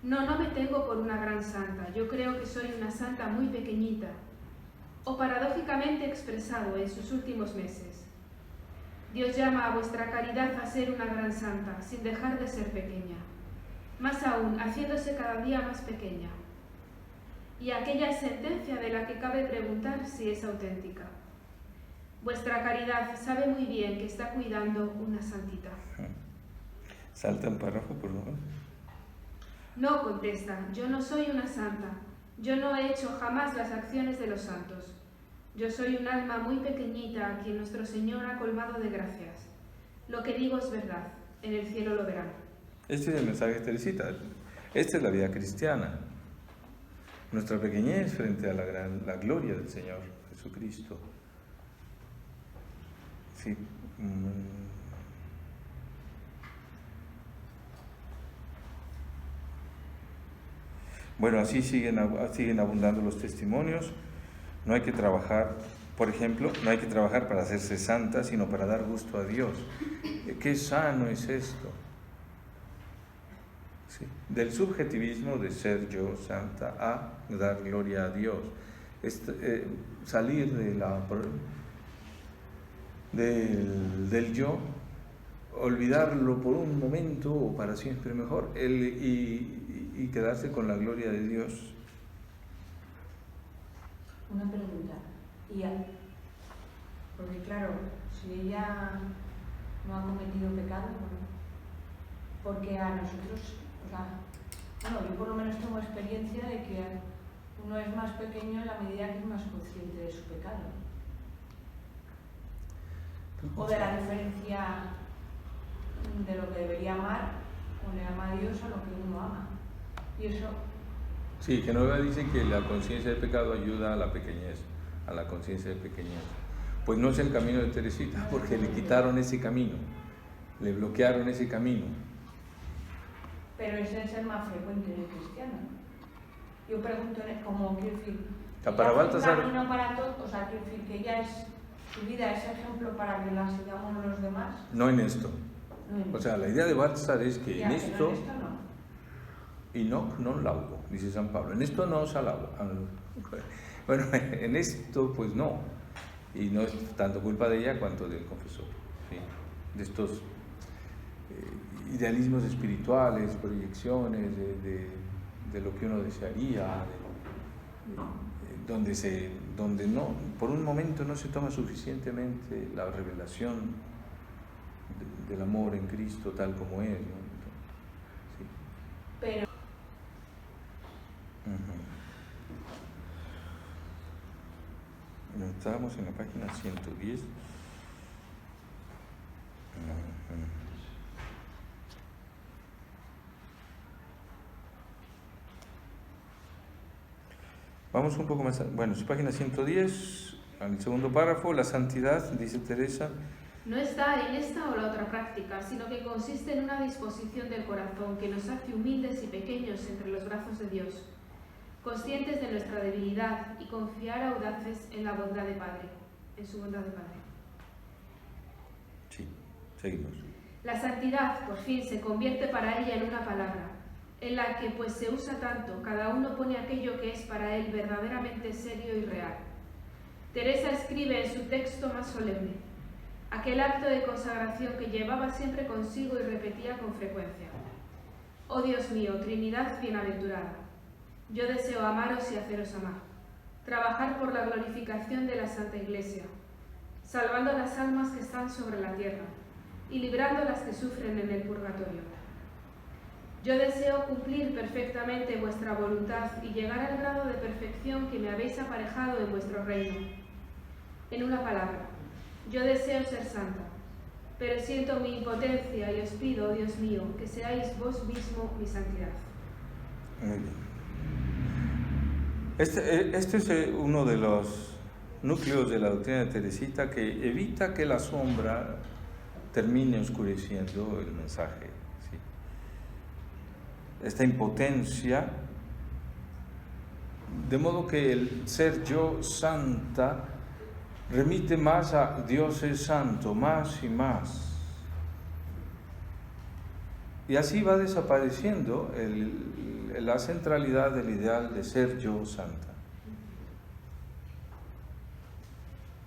No me tengo por una gran santa, yo creo que soy una santa muy pequeñita, o paradójicamente expresado en sus últimos meses. Dios llama a vuestra caridad a ser una gran santa, sin dejar de ser pequeña, más aún, haciéndose cada día más pequeña. Y aquella sentencia de la que cabe preguntar si es auténtica. Vuestra caridad sabe muy bien que está cuidando una santita. Salta un párrafo, por favor. No, contesta, yo no soy una santa. Yo no he hecho jamás las acciones de los santos. Yo soy un alma muy pequeñita a quien nuestro Señor ha colmado de gracias. Lo que digo es verdad. En el cielo lo verán. Este es el mensaje de Teresita. Esta es la vida cristiana. Nuestra pequeñez frente a la gloria del Señor Jesucristo. Sí. Bueno, así siguen abundando los testimonios. No hay que trabajar, por ejemplo, no hay que trabajar para hacerse santa, sino para dar gusto a Dios. Qué sano es esto. Sí. Del subjetivismo de ser yo santa a dar gloria a Dios. Salir del yo, olvidarlo por un momento o para siempre mejor, y quedarse con la gloria de Dios. Una pregunta. Porque claro, si ella no ha cometido pecado, porque a nosotros, bueno, yo por lo menos tengo experiencia de que uno es más pequeño en la medida que es más consciente de su pecado. O de la diferencia de lo que debería amar, o le ama a Dios a lo que uno ama. Y eso... Sí, Genoveva dice que la conciencia de pecado ayuda a la pequeñez, a la conciencia de pequeñez. Pues no es el camino de Teresita, porque le quitaron ese camino, le bloquearon ese camino. Pero ese es el más frecuente en el cristiano. Yo pregunto, como quiero decir, Para Baltasar, un camino para todos, o sea, quiero decir que ella es, su vida es ejemplo para que la sigamos los demás. no en esto. O sea, la idea de Baltasar es que Ya, en esto, no. y no laudo, dice San Pablo, en esto no os alabo. Bueno, en esto pues no, y no es tanto culpa de ella cuanto del confesor, ¿sí? De estos idealismos espirituales, proyecciones de lo que uno desearía, donde no, por un momento no se toma suficientemente la revelación del amor en Cristo tal como es, ¿no? Sí. Pero estábamos en la página 110. Vamos un poco más, bueno, su página 110, al segundo párrafo, la santidad, dice Teresa. No está en esta o la otra práctica, sino que consiste en una disposición del corazón que nos hace humildes y pequeños entre los brazos de Dios, conscientes de nuestra debilidad y confiar audaces en la bondad de Padre, en su bondad de Padre. Sí, seguimos. La santidad, por fin, se convierte para ella en una palabra, en la que, pues se usa tanto, cada uno pone aquello que es para él verdaderamente serio y real. Teresa escribe en su texto más solemne: aquel acto de consagración que llevaba siempre consigo y repetía con frecuencia. Oh Dios mío, Trinidad bienaventurada, yo deseo amaros y haceros amar, trabajar por la glorificación de la Santa Iglesia, salvando las almas que están sobre la tierra y librando las que sufren en el purgatorio. Yo deseo cumplir perfectamente vuestra voluntad y llegar al grado de perfección que me habéis aparejado en vuestro reino. En una palabra, yo deseo ser santa, pero siento mi impotencia y os pido, oh Dios mío, que seáis vos mismo mi santidad. Muy bien. Este es uno de los núcleos de la doctrina de Teresita que evita que la sombra termine oscureciendo el mensaje. ¿Sí? Esta impotencia, de modo que el ser yo santa remite más a Dios es santo, más y más. Y así va desapareciendo la centralidad del ideal de ser yo santa.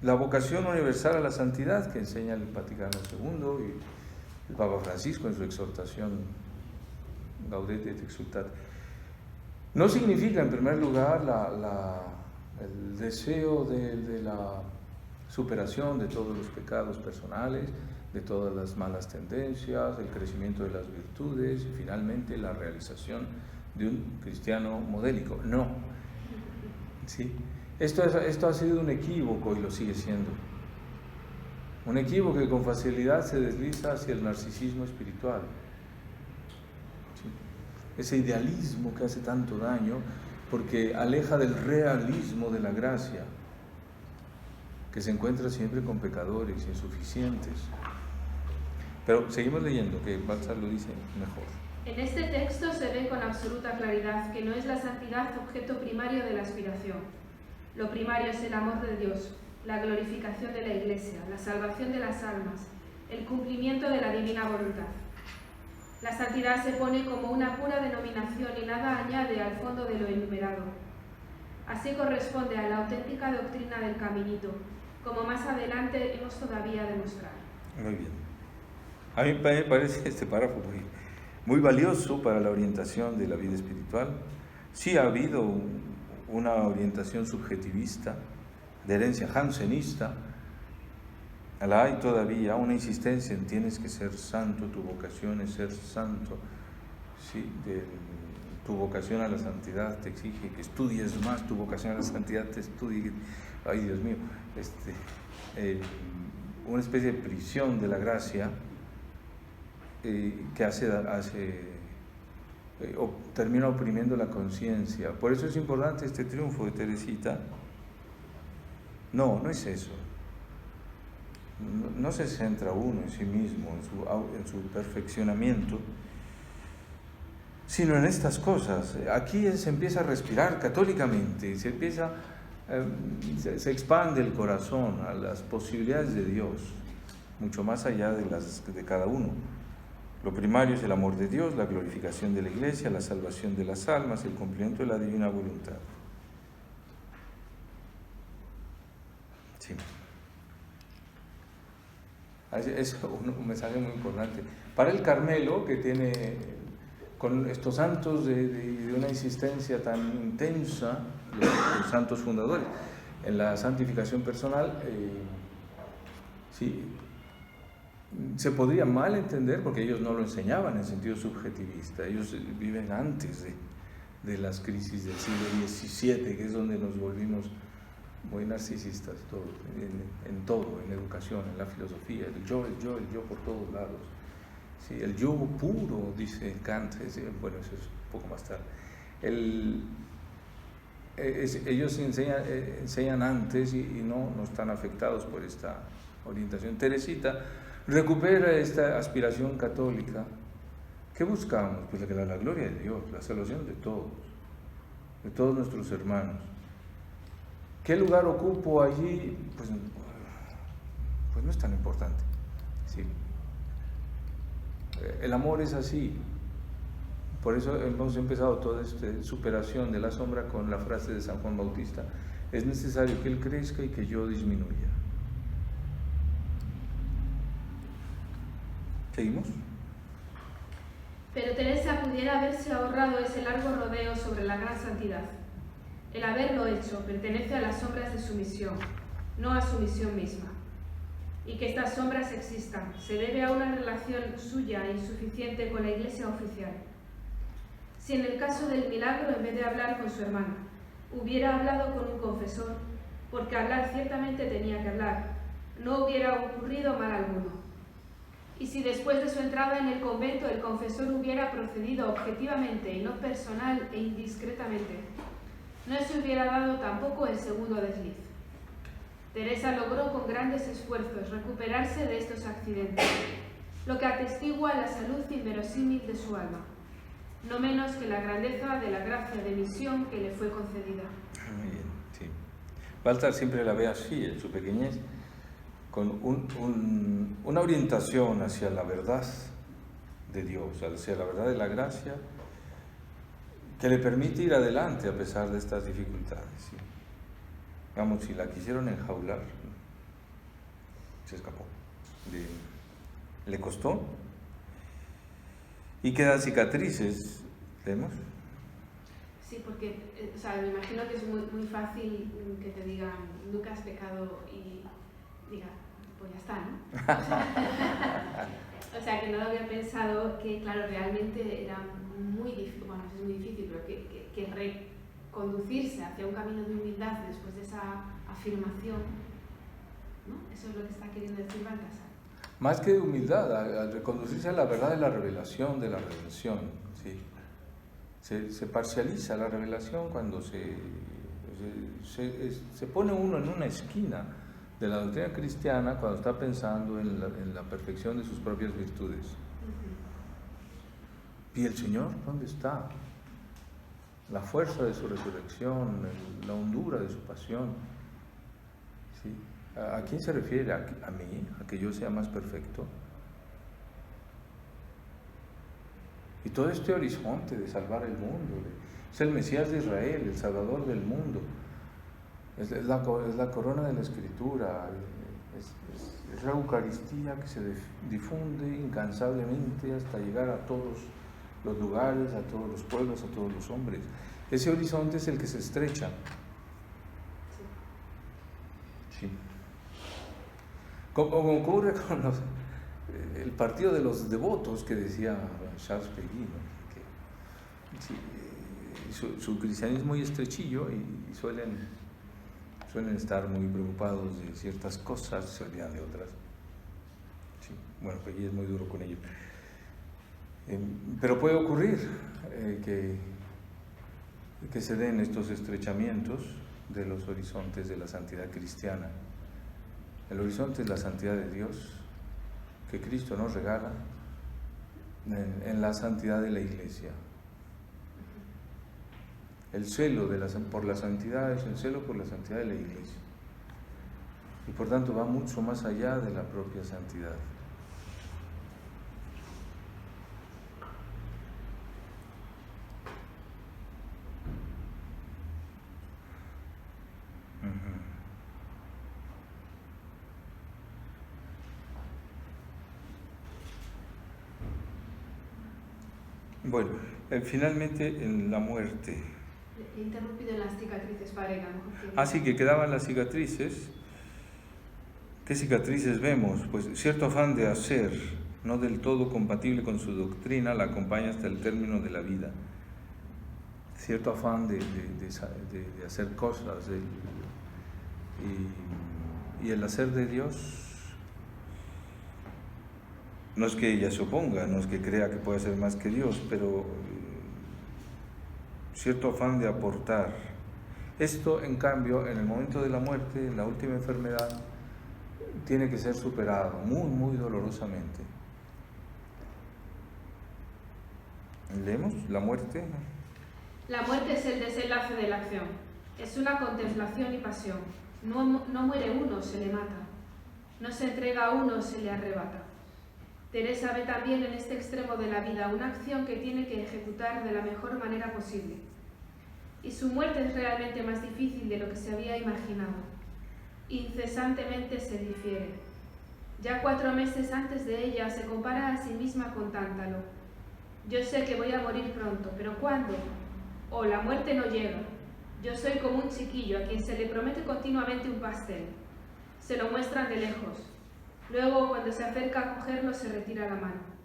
La vocación universal a la santidad que enseña el Vaticano II y el Papa Francisco en su exhortación Gaudete et Exsultate, no significa en primer lugar el deseo de la superación de todos los pecados personales, de todas las malas tendencias, el crecimiento de las virtudes y finalmente la realización de un cristiano modélico. No. ¿Sí? Esto ha sido un equívoco y lo sigue siendo. Un equívoco que con facilidad se desliza hacia el narcisismo espiritual. ¿Sí? Ese idealismo que hace tanto daño porque aleja del realismo de la gracia, que se encuentra siempre con pecadores insuficientes. Pero seguimos leyendo, que Baltasar lo dice mejor. En este texto se ve con absoluta claridad que no es la santidad objeto primario de la aspiración. Lo primario es el amor de Dios, la glorificación de la Iglesia, la salvación de las almas, el cumplimiento de la divina voluntad. La santidad se pone como una pura denominación y nada añade al fondo de lo enumerado. Así corresponde a la auténtica doctrina del caminito, como más adelante hemos todavía de mostrar. Muy bien. A mí me parece este párrafo muy valioso para la orientación de la vida espiritual. Sí ha habido una orientación subjetivista, de herencia jansenista, la hay todavía, una insistencia en tienes que ser santo, tu vocación es ser santo, ¿sí? Tu vocación a la santidad te exige que estudies más, tu vocación a la santidad te estudie, ay Dios mío, una especie de prisión de la gracia que termina oprimiendo la conciencia. Por eso es importante este triunfo de Teresita. No es eso. No se centra uno en sí mismo, en su perfeccionamiento, sino en estas cosas. Aquí se empieza a respirar católicamente, se expande el corazón a las posibilidades de Dios, mucho más allá de las de cada uno. Lo primario es el amor de Dios, la glorificación de la Iglesia, la salvación de las almas, el cumplimiento de la divina voluntad. Sí. Es un mensaje muy importante. Para el Carmelo, que tiene con estos santos de una insistencia tan intensa, los santos fundadores, en la santificación personal, sí, se podría mal entender porque ellos no lo enseñaban en sentido subjetivista. Ellos viven antes de las crisis del siglo XVII, que es donde nos volvimos muy narcisistas todos, en todo, en educación, en la filosofía, el yo por todos lados. Sí, el yo puro, dice Kant, bueno, eso es un poco más tarde. Ellos enseñan antes y no están afectados por esta orientación. Teresita recupera esta aspiración católica. ¿Qué buscamos? Pues la gloria de Dios, la salvación de todos nuestros hermanos. ¿Qué lugar ocupo allí? Pues no es tan importante. ¿Sí? El amor es así. Por eso hemos empezado toda esta superación de la sombra con la frase de San Juan Bautista: es necesario que Él crezca y que yo disminuya. ¿Seguimos? Pero Teresa pudiera haberse ahorrado ese largo rodeo sobre la gran santidad. El haberlo hecho pertenece a las sombras de su misión, no a su misión misma. Y que estas sombras existan se debe a una relación suya insuficiente con la Iglesia oficial. Si en el caso del milagro, en vez de hablar con su hermana, hubiera hablado con un confesor, porque hablar ciertamente tenía que hablar, no hubiera ocurrido mal alguno. Y si después de su entrada en el convento el confesor hubiera procedido objetivamente y no personal e indiscretamente, no se hubiera dado tampoco el segundo desliz. Teresa logró con grandes esfuerzos recuperarse de estos accidentes, lo que atestigua la salud inverosímil de su alma, no menos que la grandeza de la gracia de misión que le fue concedida. Muy bien, sí. Baltar siempre la ve así, en su pequeñez, con una orientación hacia la verdad de Dios, hacia la verdad de la gracia, que le permite ir adelante a pesar de estas dificultades. ¿Sí? Vamos, si la quisieron enjaular, se escapó. Le costó. Y quedan cicatrices, ¿vemos? Sí, porque me imagino que es muy fácil que te digan, nunca has pecado y diga, pues ya está, ¿no? O sea, que no lo había pensado, que claro, realmente era muy difícil, bueno, es muy difícil, pero que reconducirse hacia un camino de humildad después de esa afirmación, ¿no? Eso es lo que está queriendo decir Baltasar. Más que de humildad, al reconducirse a la verdad de la revelación, ¿sí? Se parcializa la revelación cuando se pone uno en una esquina de la doctrina cristiana cuando está pensando en la perfección de sus propias virtudes. ¿Y el Señor dónde está? La fuerza de su resurrección, la hondura de su pasión. ¿Sí? ¿A quién se refiere? ¿A mí? ¿A que yo sea más perfecto? Y todo este horizonte de salvar el mundo, es el Mesías de Israel, el Salvador del mundo, es la corona de la Escritura, es la Eucaristía que se difunde incansablemente hasta llegar a todos los lugares, a todos los pueblos, a todos los hombres. Ese horizonte es el que se estrecha. Sí. Como ocurre con el partido de los devotos que decía Charles Péguy, ¿no? Sí, su cristianismo es muy estrechillo y suelen estar muy preocupados de ciertas cosas, se olvidan de otras. Sí, bueno, Péguy es muy duro con ello. Pero puede ocurrir que se den estos estrechamientos de los horizontes de la santidad cristiana. El horizonte es la santidad de Dios, que Cristo nos regala en la santidad de la Iglesia. El celo por la santidad es el celo por la santidad de la Iglesia. Y por tanto va mucho más allá de la propia santidad. Bueno, finalmente en la muerte. He interrumpido en las cicatrices, padre. Así que quedaban las cicatrices. ¿Qué cicatrices vemos? Pues cierto afán de hacer, no del todo compatible con su doctrina, la acompaña hasta el término de la vida. Cierto afán de hacer cosas, y el hacer de Dios. No es que ella se oponga, no es que crea que puede ser más que Dios, pero cierto afán de aportar. Esto, en cambio, en el momento de la muerte, en la última enfermedad, tiene que ser superado muy, muy dolorosamente. ¿Leemos la muerte? La muerte es el desenlace de la acción. Es una contemplación y pasión. No muere uno, se le mata. No se entrega a uno, se le arrebata. Teresa ve también en este extremo de la vida una acción que tiene que ejecutar de la mejor manera posible. Y su muerte es realmente más difícil de lo que se había imaginado. Incesantemente se difiere. Ya 4 meses antes de ella se compara a sí misma con Tántalo. Yo sé que voy a morir pronto, pero ¿cuándo? Oh, la muerte no llega. Yo soy como un chiquillo a quien se le promete continuamente un pastel. Se lo muestran de lejos. Luego, cuando se acerca a cogerlo, se retira la mano.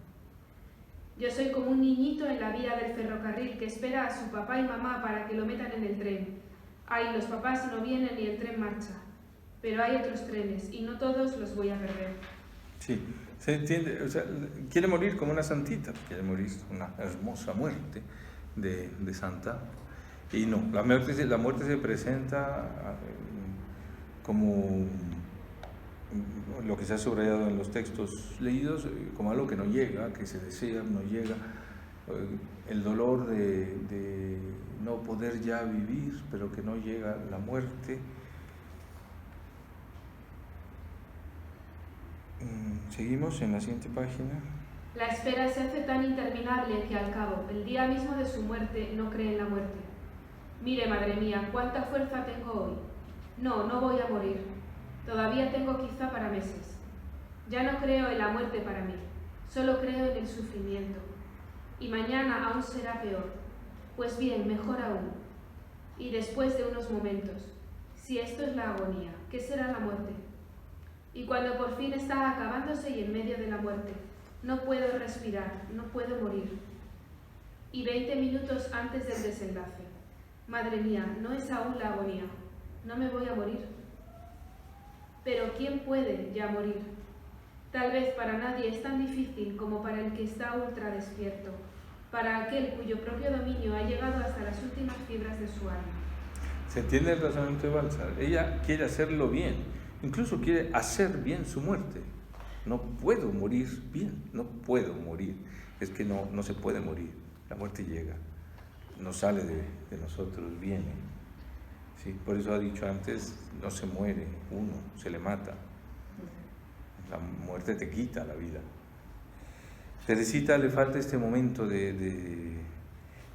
Yo soy como un niñito en la vía del ferrocarril que espera a su papá y mamá para que lo metan en el tren. Ay, los papás no vienen y el tren marcha. Pero hay otros trenes y no todos los voy a perder. Sí, se entiende, o sea, quiere morir como una santita, quiere morir una hermosa muerte de santa. Y no, la muerte se presenta como lo que se ha subrayado en los textos leídos, como algo que no llega, que se desea, no llega, el dolor de no poder ya vivir, pero que no llega la muerte. Seguimos en la siguiente página. La espera se hace tan interminable que al cabo, el día mismo de su muerte, no cree en la muerte. Mire, madre mía, cuánta fuerza tengo hoy. No, no voy a morir. Todavía tengo quizá para meses. Ya no creo en la muerte para mí, solo creo en el sufrimiento. Y mañana aún será peor. Pues bien, mejor aún. Y después de unos momentos, si esto es la agonía, ¿qué será la muerte? Y cuando por fin está acabándose y en medio de la muerte, no puedo respirar, no puedo morir. Y 20 minutos antes del desenlace, madre mía, no es aún la agonía, no me voy a morir. Pero ¿quién puede ya morir? Tal vez para nadie es tan difícil como para el que está ultra despierto, para aquel cuyo propio dominio ha llegado hasta las últimas fibras de su alma. ¿Se entiende el razonamiento de Baltzar? Ella quiere hacerlo bien, incluso quiere hacer bien su muerte. No puedo morir bien, no puedo morir. Es que no se puede morir. La muerte llega, no sale de nosotros, viene. Sí, por eso ha dicho antes, no se muere uno, se le mata. La muerte te quita la vida. Teresita le falta este momento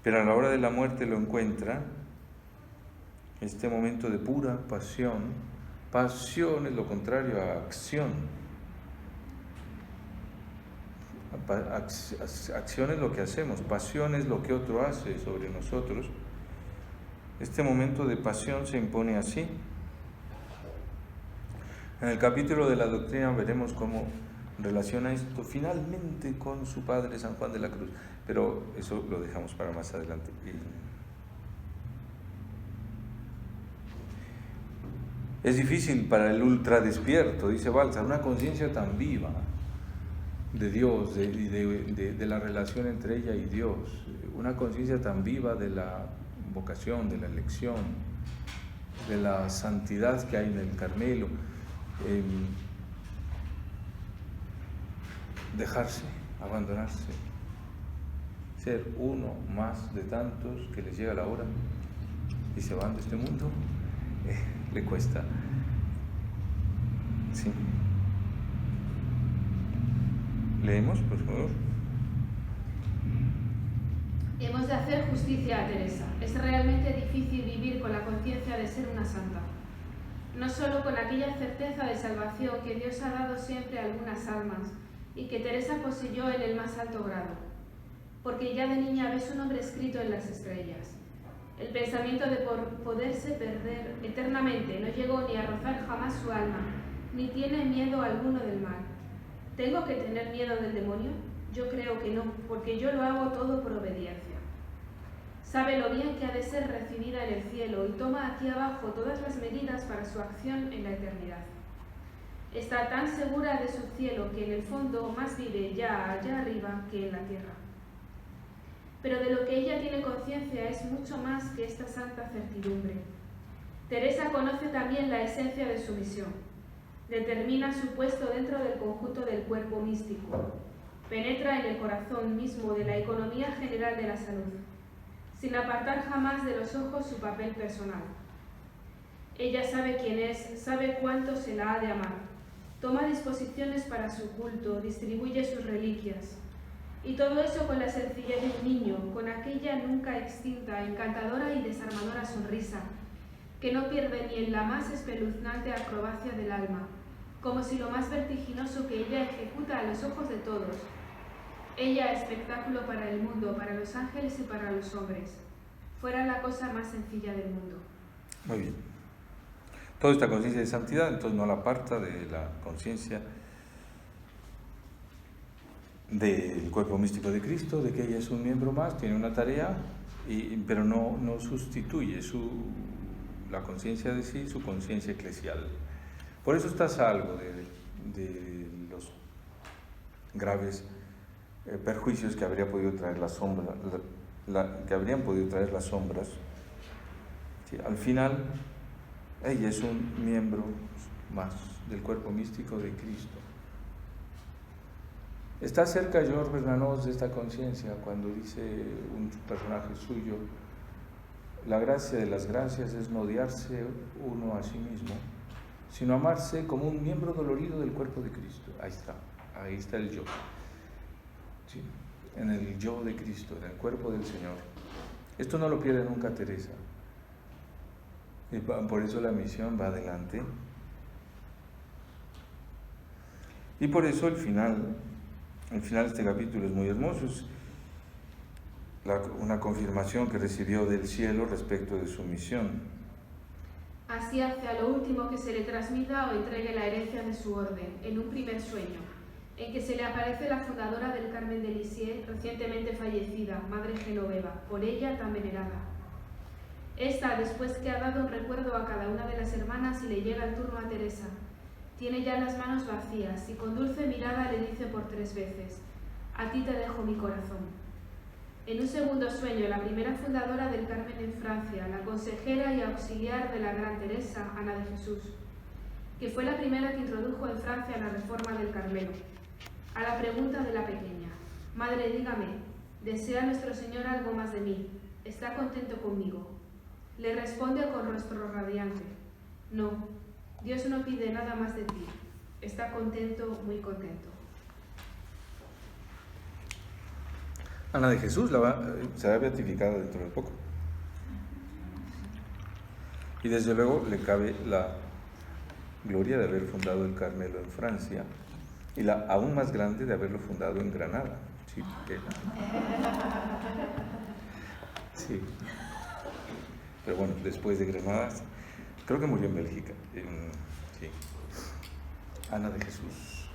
pero a la hora de la muerte lo encuentra, este momento de pura pasión. Pasión es lo contrario a acción. Acción es lo que hacemos, pasión es lo que otro hace sobre nosotros. Este momento de pasión se impone así. En el capítulo de la doctrina veremos cómo relaciona esto finalmente con su padre San Juan de la Cruz, pero eso lo dejamos para más adelante. Es difícil para el ultradespierto, dice Baltzar, una conciencia tan viva de Dios, de la relación entre ella y Dios, una conciencia tan viva de la vocación, de la elección, de la santidad que hay en el Carmelo, dejarse, abandonarse, ser uno más de tantos que les llega la hora y se van de este mundo, le cuesta. Sí. Leemos, por favor. Hemos de hacer justicia a Teresa. Es realmente difícil vivir con la conciencia de ser una santa. No solo con aquella certeza de salvación que Dios ha dado siempre a algunas almas y que Teresa poseyó en el más alto grado, porque ya de niña ve su nombre escrito en las estrellas. El pensamiento de poderse perder eternamente no llegó ni a rozar jamás su alma, ni tiene miedo alguno del mal. ¿Tengo que tener miedo del demonio? Yo creo que no, porque yo lo hago todo por obediencia. Sabe lo bien que ha de ser recibida en el cielo y toma aquí abajo todas las medidas para su acción en la eternidad. Está tan segura de su cielo que en el fondo más vive ya allá arriba que en la tierra. Pero de lo que ella tiene conciencia es mucho más que esta santa certidumbre. Teresa conoce también la esencia de su misión. Determina su puesto dentro del conjunto del cuerpo místico. Penetra en el corazón mismo de la economía general de la salud, sin apartar jamás de los ojos su papel personal. Ella sabe quién es, sabe cuánto se la ha de amar. Toma disposiciones para su culto, distribuye sus reliquias. Y todo eso con la sencillez de un niño, con aquella nunca extinta, encantadora y desarmadora sonrisa, que no pierde ni en la más espeluznante acrobacia del alma, como si lo más vertiginoso que ella ejecuta a los ojos de todos. Ella, espectáculo para el mundo, para los ángeles y para los hombres, fuera la cosa más sencilla del mundo. Muy bien. Toda esta conciencia de santidad, entonces, no la aparta de la conciencia del cuerpo místico de Cristo, de que ella es un miembro más, tiene una tarea, pero no sustituye la conciencia de sí, su conciencia eclesial. Por eso está a salvo de los graves perjuicios que habría podido traer la sombra, que habrían podido traer las sombras. Sí, al final, ella es un miembro más del cuerpo místico de Cristo. Está cerca George Bernanos de esta conciencia cuando dice un personaje suyo: la gracia de las gracias es no odiarse uno a sí mismo, sino amarse como un miembro dolorido del cuerpo de Cristo. Ahí está el yo. ¿Sí? En el yo de Cristo, en el cuerpo del Señor. Esto no lo pierde nunca Teresa. Y por eso la misión va adelante. Y por eso el final de este capítulo es muy hermoso. Es una confirmación que recibió del cielo respecto de su misión. Así hace a lo último que se le transmita o entregue la herencia de su orden, en un primer sueño, en que se le aparece la fundadora del Carmen de Lisieux, recientemente fallecida, Madre Genoveva, por ella tan venerada. Esta, después que ha dado un recuerdo a cada una de las hermanas y le llega el turno a Teresa, tiene ya las manos vacías y con dulce mirada le dice por 3 veces: a ti te dejo mi corazón. En un segundo sueño, la primera fundadora del Carmen en Francia, la consejera y auxiliar de la Gran Teresa, Ana de Jesús, que fue la primera que introdujo en Francia la reforma del Carmelo, a la pregunta de la pequeña: Madre, dígame, ¿desea nuestro Señor algo más de mí? ¿Está contento conmigo? Le responde con rostro radiante: no, Dios no pide nada más de ti. Está contento, muy contento. Ana de Jesús será beatificada dentro de poco. Y desde luego le cabe la gloria de haber fundado el Carmelo en Francia y la aún más grande de haberlo fundado en Granada. Sí, sí. Pero bueno, después de Granada, creo que murió en Bélgica. Sí. Ana de Jesús.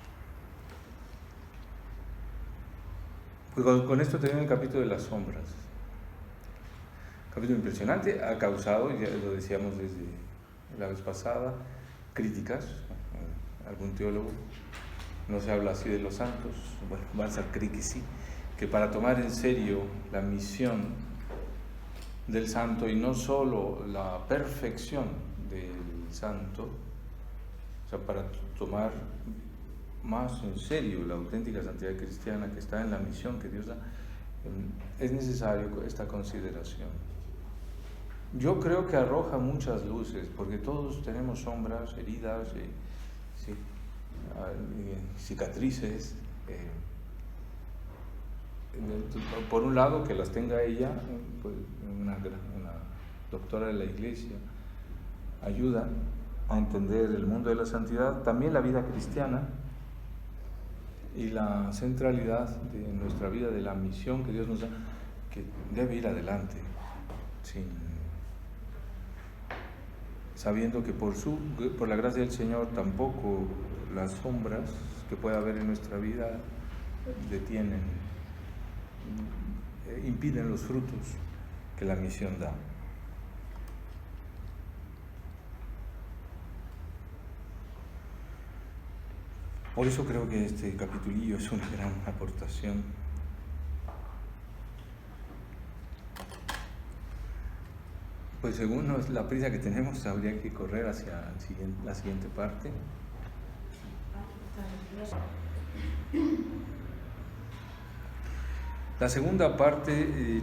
Pues con esto termina el capítulo de las sombras. Capítulo impresionante, ha causado, ya lo decíamos desde la vez pasada, críticas. Algún teólogo, no se habla así de los santos, bueno, Balzac cree que sí, que para tomar en serio la misión del santo y no solo la perfección del santo, o sea, para tomar más en serio la auténtica santidad cristiana que está en la misión que Dios da, es necesario esta consideración. Yo creo que arroja muchas luces, porque todos tenemos sombras, heridas, sí, cicatrices. Por un lado, que las tenga ella, pues, una doctora de la Iglesia, ayuda a entender el mundo de la santidad, también la vida cristiana y la centralidad de nuestra vida, de la misión que Dios nos da, que debe ir adelante, sabiendo que por la gracia del Señor tampoco las sombras que pueda haber en nuestra vida impiden los frutos que la misión da. Por eso creo que este capitulillo es una gran aportación. Pues según la prisa que tenemos, habría que correr hacia la siguiente parte. La segunda parte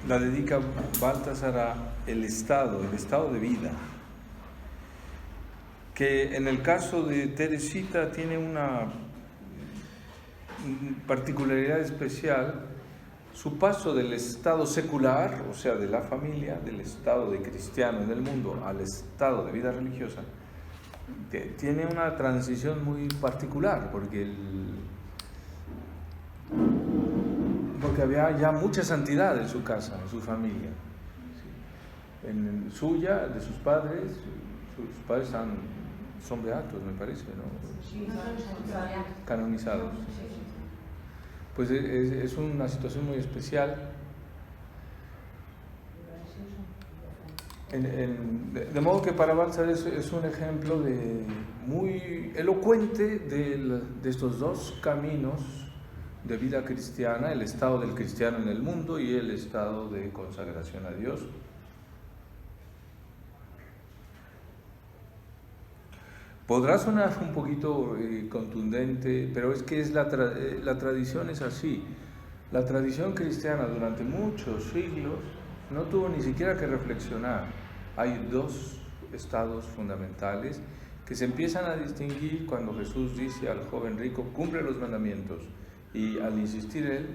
la dedica Baltasar a el estado de vida, que en el caso de Teresita tiene una particularidad especial. Su paso del estado secular, o sea, de la familia, del estado de cristiano en el mundo, al estado de vida religiosa, tiene una transición muy particular, porque había ya mucha santidad en su casa, en su familia. ¿Sí? En suya, de sus padres son beatos, me parece, ¿no? Sí, Canonizados. Pues es una situación muy especial. De modo que para Baltzar es un ejemplo muy elocuente de estos dos caminos de vida cristiana, el estado del cristiano en el mundo y el estado de consagración a Dios. Podrá sonar un poquito contundente, pero es que la tradición es así. La tradición cristiana durante muchos siglos no tuvo ni siquiera que reflexionar. Hay dos estados fundamentales que se empiezan a distinguir cuando Jesús dice al joven rico, cumple los mandamientos. Y al insistir él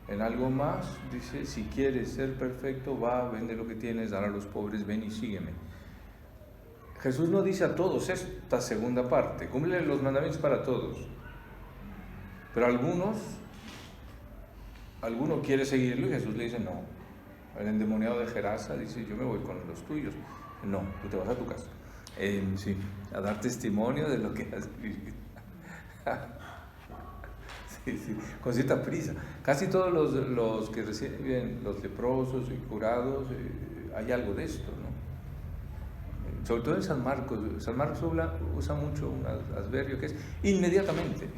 en algo más, dice, si quieres ser perfecto, va, vende lo que tienes, dale a los pobres, ven y sígueme. Jesús no dice a todos esta segunda parte, cumple los mandamientos para todos. Pero alguno quiere seguirlo y Jesús le dice no. El endemoniado de Gerasa dice, yo me voy con los tuyos. No, tú te vas a tu casa. Sí, a dar testimonio de lo que has vivido. Sí, con cierta prisa. Casi todos los que reciben los leprosos y curados, hay algo de esto, ¿no? Sobre todo en San Marcos. San Marcos usa mucho un adverbio que es inmediatamente.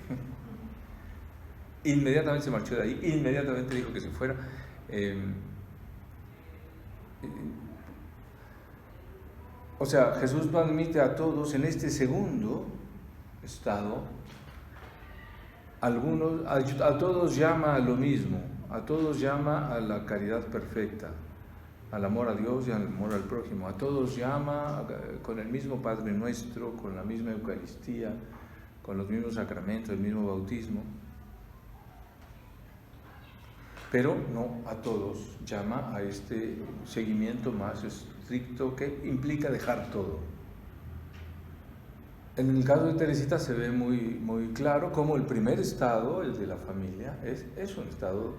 Inmediatamente se marchó de ahí, inmediatamente dijo que se fuera. O sea, Jesús no admite a todos en este segundo estado. A todos llama a lo mismo, a todos llama a la caridad perfecta, al amor a Dios y al amor al prójimo. A todos llama con el mismo Padre Nuestro, con la misma Eucaristía, con los mismos sacramentos, el mismo bautismo. Pero no a todos llama a este seguimiento más estricto que implica dejar todo. En el caso de Teresita se ve muy, muy claro cómo el primer estado, el de la familia, es un estado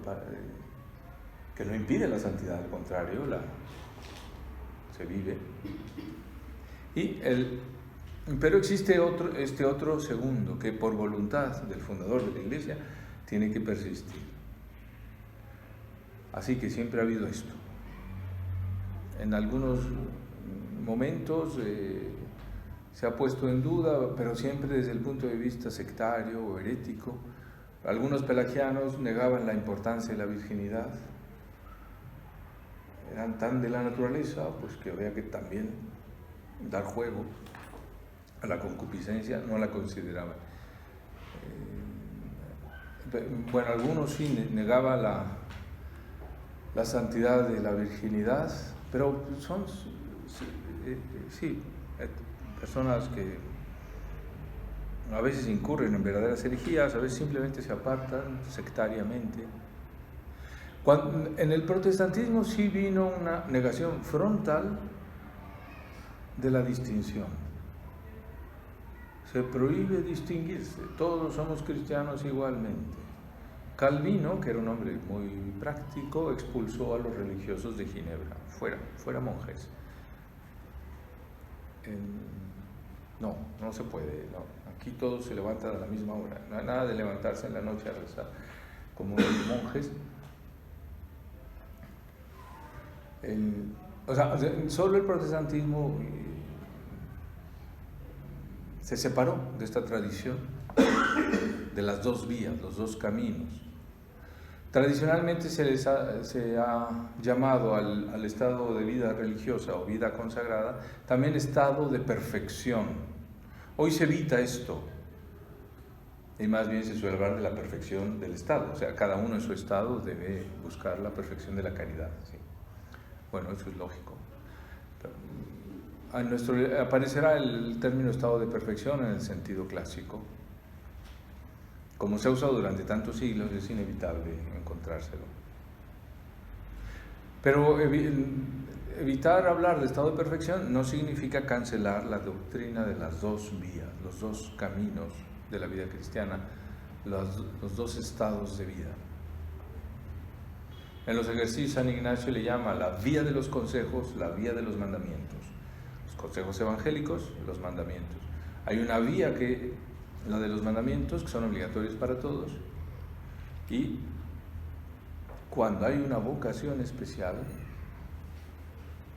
que no impide la santidad, al contrario, se vive. Pero existe este otro segundo, que por voluntad del fundador de la Iglesia tiene que persistir. Así que siempre ha habido esto. En algunos momentos se ha puesto en duda, pero siempre desde el punto de vista sectario o herético. Algunos pelagianos negaban la importancia de la virginidad. Eran tan de la naturaleza, pues que había que también dar juego a la concupiscencia, no la consideraban. Bueno, algunos sí negaban la santidad de la virginidad, pero son personas que a veces incurren en verdaderas herejías, a veces simplemente se apartan sectariamente. En el protestantismo sí vino una negación frontal de la distinción. Se prohíbe distinguirse, todos somos cristianos igualmente. Calvino, que era un hombre muy práctico, expulsó a los religiosos de Ginebra, fuera monjes. No se puede, no. Aquí todos se levantan a la misma hora, no hay nada de levantarse en la noche a rezar como los monjes. Solo el protestantismo se separó de esta tradición de las dos vías, los dos caminos. Tradicionalmente se ha llamado al estado de vida religiosa o vida consagrada también estado de perfección. Hoy se evita esto y más bien se suele hablar de la perfección del estado, o sea, cada uno en su estado debe buscar la perfección de la caridad, ¿sí? Bueno, eso es lógico. Aparecerá el término estado de perfección en el sentido clásico. Como se ha usado durante tantos siglos, es inevitable encontrárselo. Pero evitar hablar de estado de perfección no significa cancelar la doctrina de las dos vías, los dos caminos de la vida cristiana, los dos estados de vida. En los ejercicios San Ignacio le llama la vía de los consejos, la vía de los mandamientos. Los consejos evangélicos, los mandamientos. Hay una vía que, la de los mandamientos, que son obligatorios para todos, y cuando hay una vocación especial,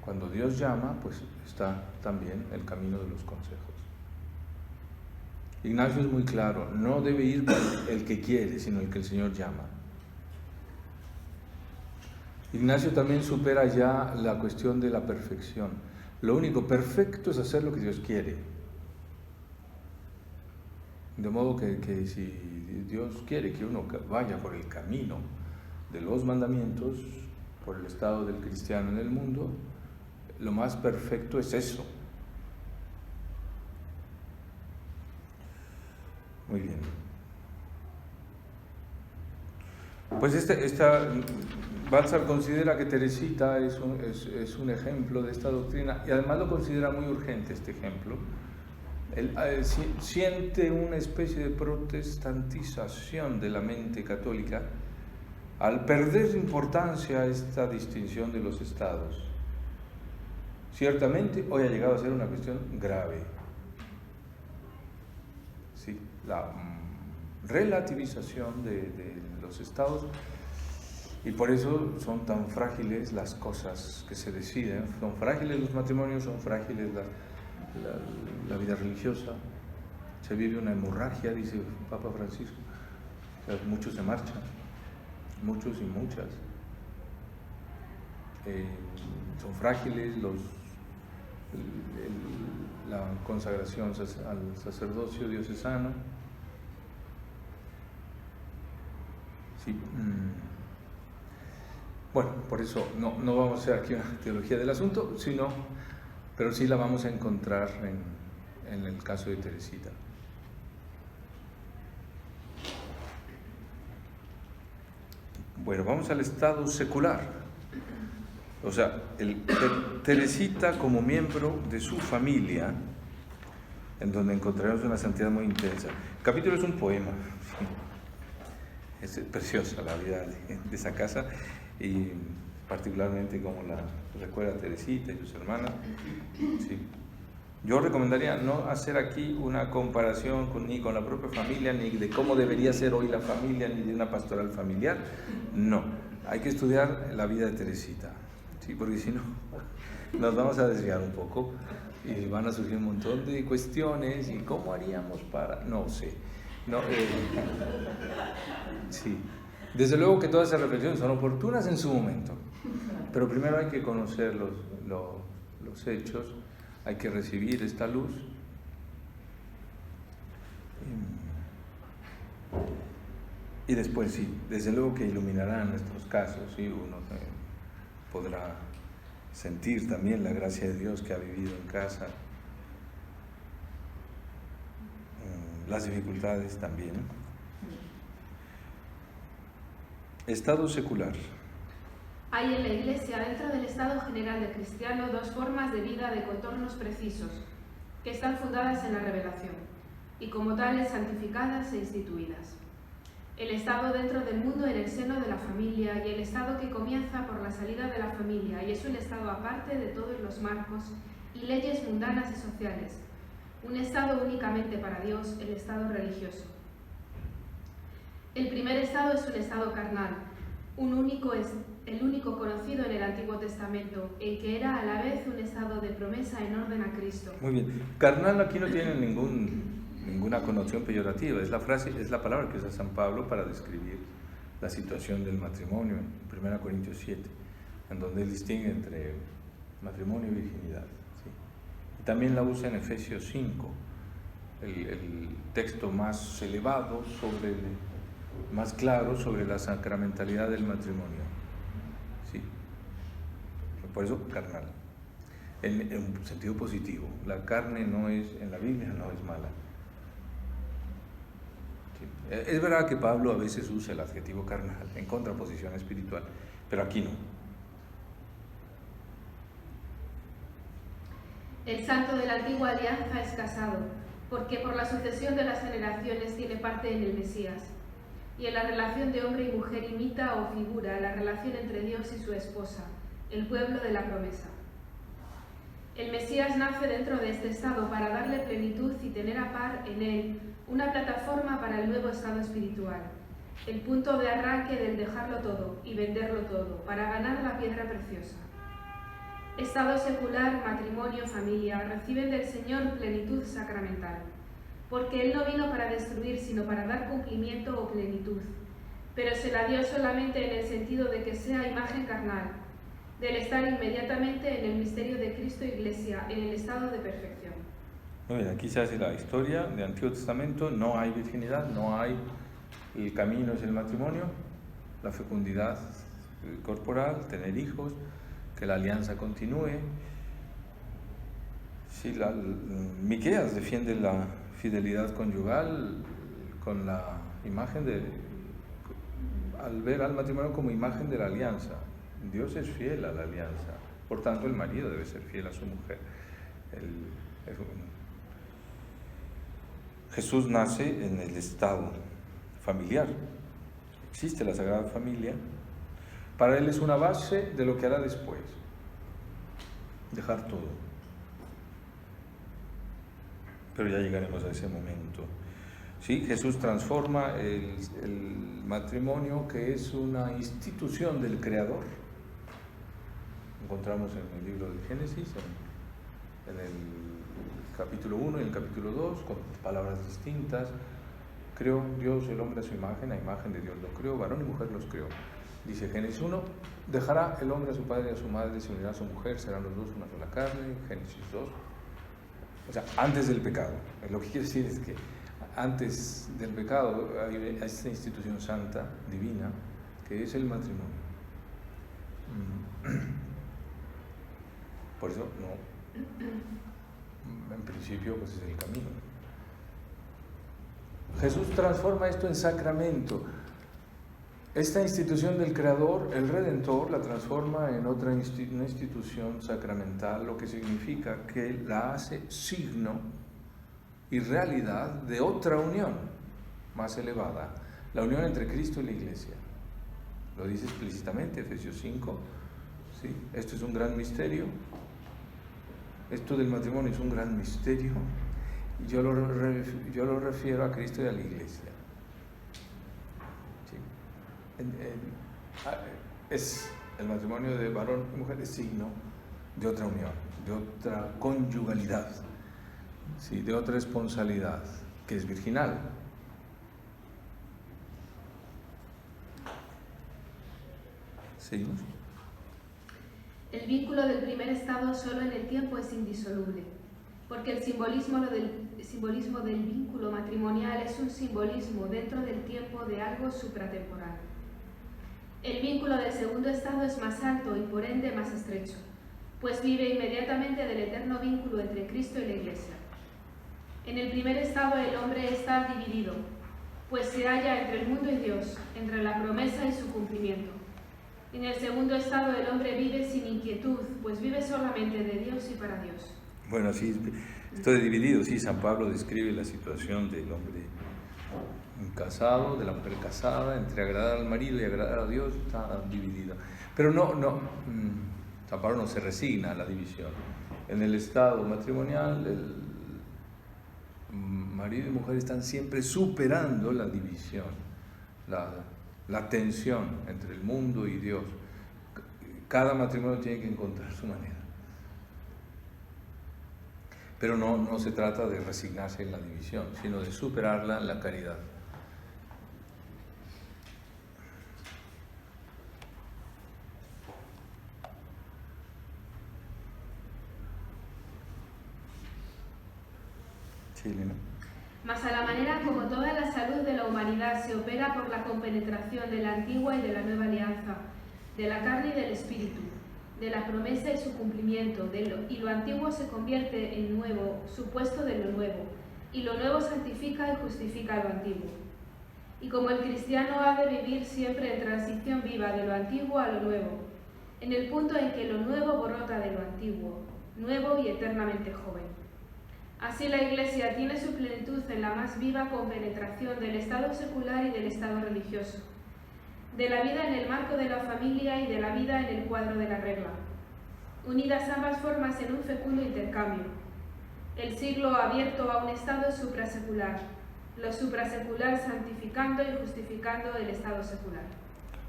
cuando Dios llama, pues está también el camino de los consejos. Ignacio es muy claro, no debe ir el que quiere, sino el que el Señor llama. Ignacio también supera ya la cuestión de la perfección. Lo único perfecto es hacer lo que Dios quiere. De modo que si Dios quiere que uno vaya por el camino de los mandamientos, por el estado del cristiano en el mundo, lo más perfecto es eso. Muy bien. Pues Baltzar considera que Teresita es un ejemplo de esta doctrina y además lo considera muy urgente este ejemplo. Él siente una especie de protestantización de la mente católica al perder importancia esta distinción de los estados. Ciertamente hoy ha llegado a ser una cuestión grave. Sí, la relativización de los estados, y por eso son tan frágiles las cosas que se deciden, son frágiles los matrimonios, son frágiles la vida religiosa. Se vive una hemorragia, dice el Papa Francisco. O sea, muchos se marchan, muchos y muchas. Son frágiles la consagración al sacerdocio diocesano. Sí. Bueno, por eso no vamos a hacer aquí una teología del asunto, pero sí la vamos a encontrar en el caso de Teresita. Bueno, vamos al estado secular. O sea, Teresita como miembro de su familia, en donde encontraremos una santidad muy intensa. El capítulo es un poema. Es preciosa la vida de esa casa, y particularmente como la recuerda Teresita y sus hermanas. Sí. Yo recomendaría no hacer aquí una comparación ni con la propia familia, ni de cómo debería ser hoy la familia, ni de una pastoral familiar. No, hay que estudiar la vida de Teresita, ¿sí? Porque si no, nos vamos a desviar un poco y van a surgir un montón de cuestiones. ¿Y cómo haríamos para...? No sé. No, sí. Desde luego que todas esas reflexiones son oportunas en su momento, pero primero hay que conocer los hechos, hay que recibir esta luz y después sí, desde luego que iluminará nuestros casos, ¿sí? Uno podrá sentir también la gracia de Dios que ha vivido en casa, las dificultades también. Estado secular. Hay en la Iglesia, dentro del estado general del cristiano, dos formas de vida de contornos precisos, que están fundadas en la revelación, y como tales santificadas e instituidas. El estado dentro del mundo en el seno de la familia, y el estado que comienza por la salida de la familia, y es un estado aparte de todos los marcos y leyes mundanas y sociales, un estado únicamente para Dios, el estado religioso. El primer estado es un estado carnal, el único conocido en el Antiguo Testamento, y que era a la vez un estado de promesa en orden a Cristo. Muy bien. Carnal aquí no tiene ninguna connotación peyorativa, es la palabra que usa San Pablo para describir la situación del matrimonio en 1 Corintios 7, en donde él distingue entre matrimonio y virginidad. ¿Sí? Y también la usa en Efesios 5, el texto más elevado, más claro sobre la sacramentalidad del matrimonio. Sí. Por eso carnal, en un sentido positivo. La carne no es, en la Biblia no es mala. Sí. Es verdad que Pablo a veces usa el adjetivo carnal en contraposición espiritual, pero aquí no. El santo de la antigua alianza es casado, porque por la sucesión de las generaciones tiene parte en el Mesías. Y en la relación de hombre y mujer imita o figura la relación entre Dios y su esposa, el pueblo de la promesa. El Mesías nace dentro de este estado para darle plenitud y tener a par en él una plataforma para el nuevo estado espiritual, el punto de arranque del dejarlo todo y venderlo todo para ganar la piedra preciosa. Estado secular, matrimonio, familia reciben del Señor plenitud sacramental, porque Él no vino para destruir, sino para dar cumplimiento o plenitud, pero se la dio solamente en el sentido de que sea imagen carnal, del estar inmediatamente en el misterio de Cristo e Iglesia, en el estado de perfección. Muy bien, aquí se hace la historia del Antiguo Testamento, no hay virginidad, no hay, el camino es el matrimonio, la fecundidad corporal, tener hijos, que la alianza continúe. Sí, Miqueas defiende la fidelidad conyugal con la imagen al ver al matrimonio como imagen de la alianza. Dios es fiel a la alianza, por tanto el marido debe ser fiel a su mujer. Jesús nace en el estado familiar. Existe la Sagrada Familia. Para él es una base de lo que hará después. Dejar todo. Pero ya llegaremos a ese momento. ¿Sí? Jesús transforma el matrimonio, que es una institución del Creador. Encontramos en el libro de Génesis, en el capítulo 1 y el capítulo 2, con palabras distintas. Creó Dios el hombre a su imagen, a imagen de Dios lo creó, varón y mujer los creó. Dice Génesis 1, dejará el hombre a su padre y a su madre, se unirá a su mujer, serán los dos una sola carne. Génesis 2. O sea, antes del pecado. Lo que quiere decir es que antes del pecado hay esta institución santa, divina, que es el matrimonio. Por eso, en principio, pues es el camino. Jesús transforma esto en sacramento. Esta institución del Creador, el Redentor, la transforma en otra una institución sacramental, lo que significa que la hace signo y realidad de otra unión más elevada, la unión entre Cristo y la Iglesia. Lo dice explícitamente Efesios 5. ¿Sí? Esto es un gran misterio. Esto del matrimonio es un gran misterio. Yo lo refiero a Cristo y a la Iglesia. Es el matrimonio de varón y mujer es signo de otra unión, de otra conyugalidad, ¿sí? De otra esponsalidad, que es virginal. ¿Seguimos? El vínculo del primer estado solo en el tiempo es indisoluble, porque el simbolismo del vínculo matrimonial es un simbolismo dentro del tiempo de algo supratemporal. El vínculo del segundo estado es más alto y por ende más estrecho, pues vive inmediatamente del eterno vínculo entre Cristo y la Iglesia. En el primer estado el hombre está dividido, pues se halla entre el mundo y Dios, entre la promesa y su cumplimiento. En el segundo estado el hombre vive sin inquietud, pues vive solamente de Dios y para Dios. Bueno, sí, estoy dividido. Sí, San Pablo describe la situación del hombre casado, de la mujer casada, entre agradar al marido y agradar a Dios, está dividida. Pero San Pablo no se resigna a la división. En el estado matrimonial, el marido y mujer están siempre superando la división, la tensión entre el mundo y Dios. Cada matrimonio tiene que encontrar su manera. Pero no se trata de resignarse en la división, sino de superarla en la caridad. Chileno. Mas a la manera como toda la salud de la humanidad se opera por la compenetración de la antigua y de la nueva alianza, de la carne y del espíritu, de la promesa y su cumplimiento, y lo antiguo se convierte en nuevo, supuesto de lo nuevo, y lo nuevo santifica y justifica lo antiguo. Y como el cristiano ha de vivir siempre en transición viva de lo antiguo a lo nuevo, en el punto en que lo nuevo brota de lo antiguo, nuevo y eternamente joven. Así la Iglesia tiene su plenitud en la más viva compenetración del estado secular y del estado religioso, de la vida en el marco de la familia y de la vida en el cuadro de la regla, unidas ambas formas en un fecundo intercambio. El siglo abierto a un estado suprasecular, lo suprasecular santificando y justificando el estado secular.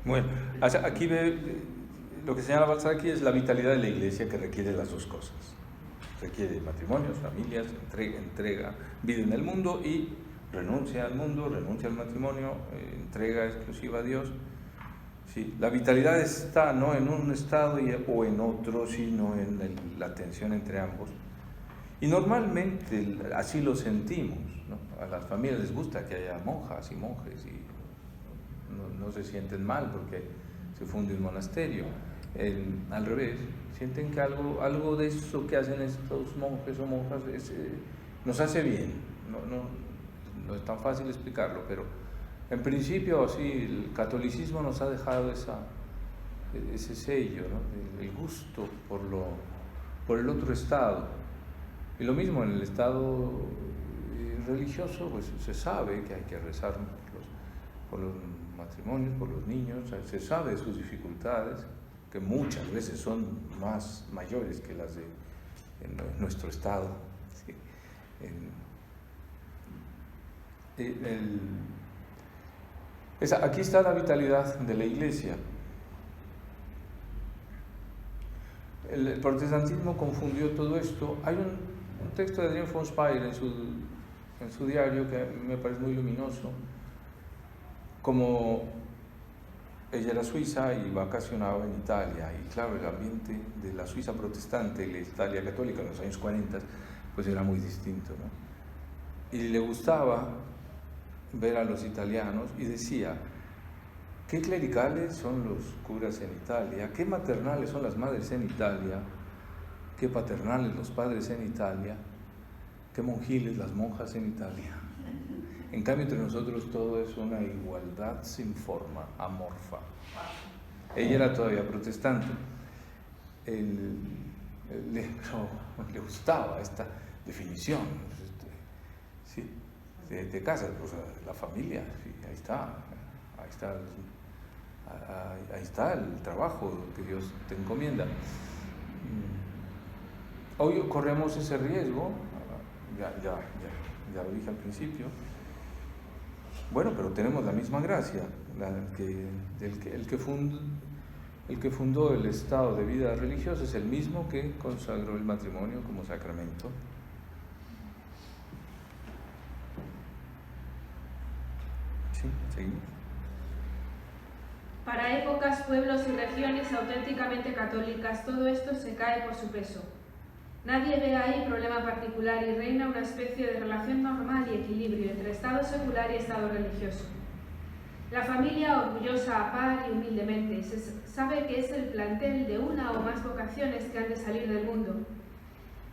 Bueno, aquí lo que señala Balzac es la vitalidad de la Iglesia, que requiere las dos cosas. Requiere matrimonios, familias, entrega, vida en el mundo y renuncia al mundo, renuncia al matrimonio, entrega exclusiva a Dios. Sí, la vitalidad está no en un estado o en otro, sino en la tensión entre ambos. Y normalmente así lo sentimos, ¿no? A las familias les gusta que haya monjas y monjes y no se sienten mal porque se funde un monasterio. Al revés, sienten que algo de eso que hacen estos monjes o monjas nos hace bien. No es tan fácil explicarlo, pero en principio sí, el catolicismo nos ha dejado ese sello, ¿no? El gusto por el otro estado. Y lo mismo en el estado religioso, pues se sabe que hay que rezar por los matrimonios, por los niños, se sabe de sus dificultades, que muchas veces son más mayores que las de nuestro estado. ¿Sí? Aquí está la vitalidad de la Iglesia. El protestantismo confundió todo esto. Hay un texto de Adrienne von Speyr en su diario que me parece muy luminoso. Como ella era suiza y vacacionaba en Italia, y claro, el ambiente de la Suiza protestante y la Italia católica en los años 40 pues era muy distinto, ¿no? Y le gustaba ver a los italianos y decía: qué clericales son los curas en Italia, qué maternales son las madres en Italia, qué paternales los padres en Italia, qué monjiles las monjas en Italia. En cambio, entre nosotros todo es una igualdad sin forma, amorfa. Ella era todavía protestante, pero le gustaba esta definición. Sí, te casas, pues la familia, sí, ahí está el trabajo que Dios te encomienda. Hoy corremos ese riesgo, ya lo dije al principio. Bueno, pero tenemos la misma gracia, el que fundó el estado de vida religiosa es el mismo que consagró el matrimonio como sacramento. Sí, seguimos. Para épocas, pueblos y regiones auténticamente católicas, todo esto se cae por su peso. Nadie ve ahí problema particular y reina una especie de relación normal y equilibrio entre estado secular y estado religioso. La familia, orgullosa a par y humildemente, sabe que es el plantel de una o más vocaciones que han de salir del mundo.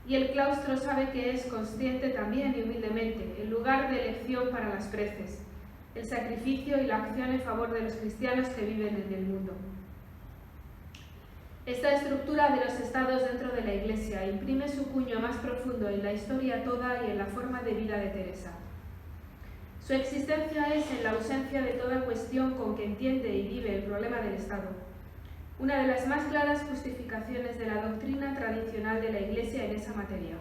Y el claustro sabe que es consciente también y humildemente el lugar de elección para las preces, el sacrificio y la acción en favor de los cristianos que viven en el mundo. Esta estructura de los estados dentro de la Iglesia imprime su puño más profundo en la historia toda y en la forma de vida de Teresa. Su existencia es en la ausencia de toda cuestión con que entiende y vive el problema del Estado, una de las más claras justificaciones de la doctrina tradicional de la Iglesia en esa materia.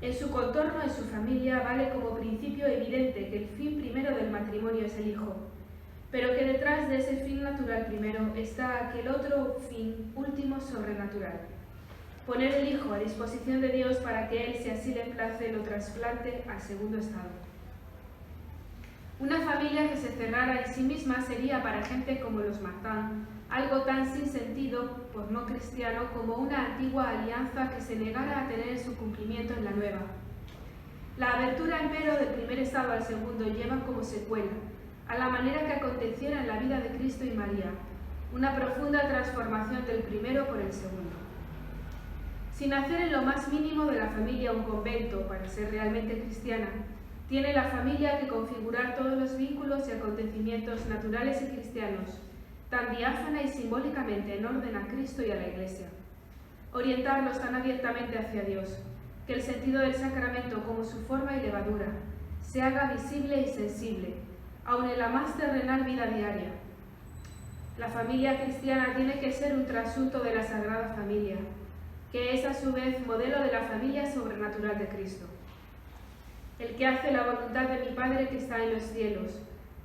En su contorno, en su familia, vale como principio evidente que el fin primero del matrimonio es el hijo, pero que detrás de ese fin natural primero está aquel otro fin último sobrenatural: poner el hijo a disposición de Dios para que él, si así le place, lo trasplante al segundo estado. Una familia que se cerrara en sí misma sería para gente como los Martin algo tan sin sentido, por no cristiano, como una antigua alianza que se negara a tener su cumplimiento en la nueva. La abertura, empero, del primer estado al segundo lleva como secuela, a la manera que aconteciera en la vida de Cristo y María, una profunda transformación del primero por el segundo. Sin hacer en lo más mínimo de la familia un convento para ser realmente cristiana, tiene la familia que configurar todos los vínculos y acontecimientos naturales y cristianos, tan diáfana y simbólicamente en orden a Cristo y a la Iglesia. orientarlos tan abiertamente hacia Dios, que el sentido del sacramento como su forma y levadura se haga visible y sensible, aun en la más terrenal vida diaria. La familia cristiana tiene que ser un trasunto de la Sagrada Familia, que es a su vez modelo de la familia sobrenatural de Cristo. El que hace la voluntad de mi Padre que está en los cielos,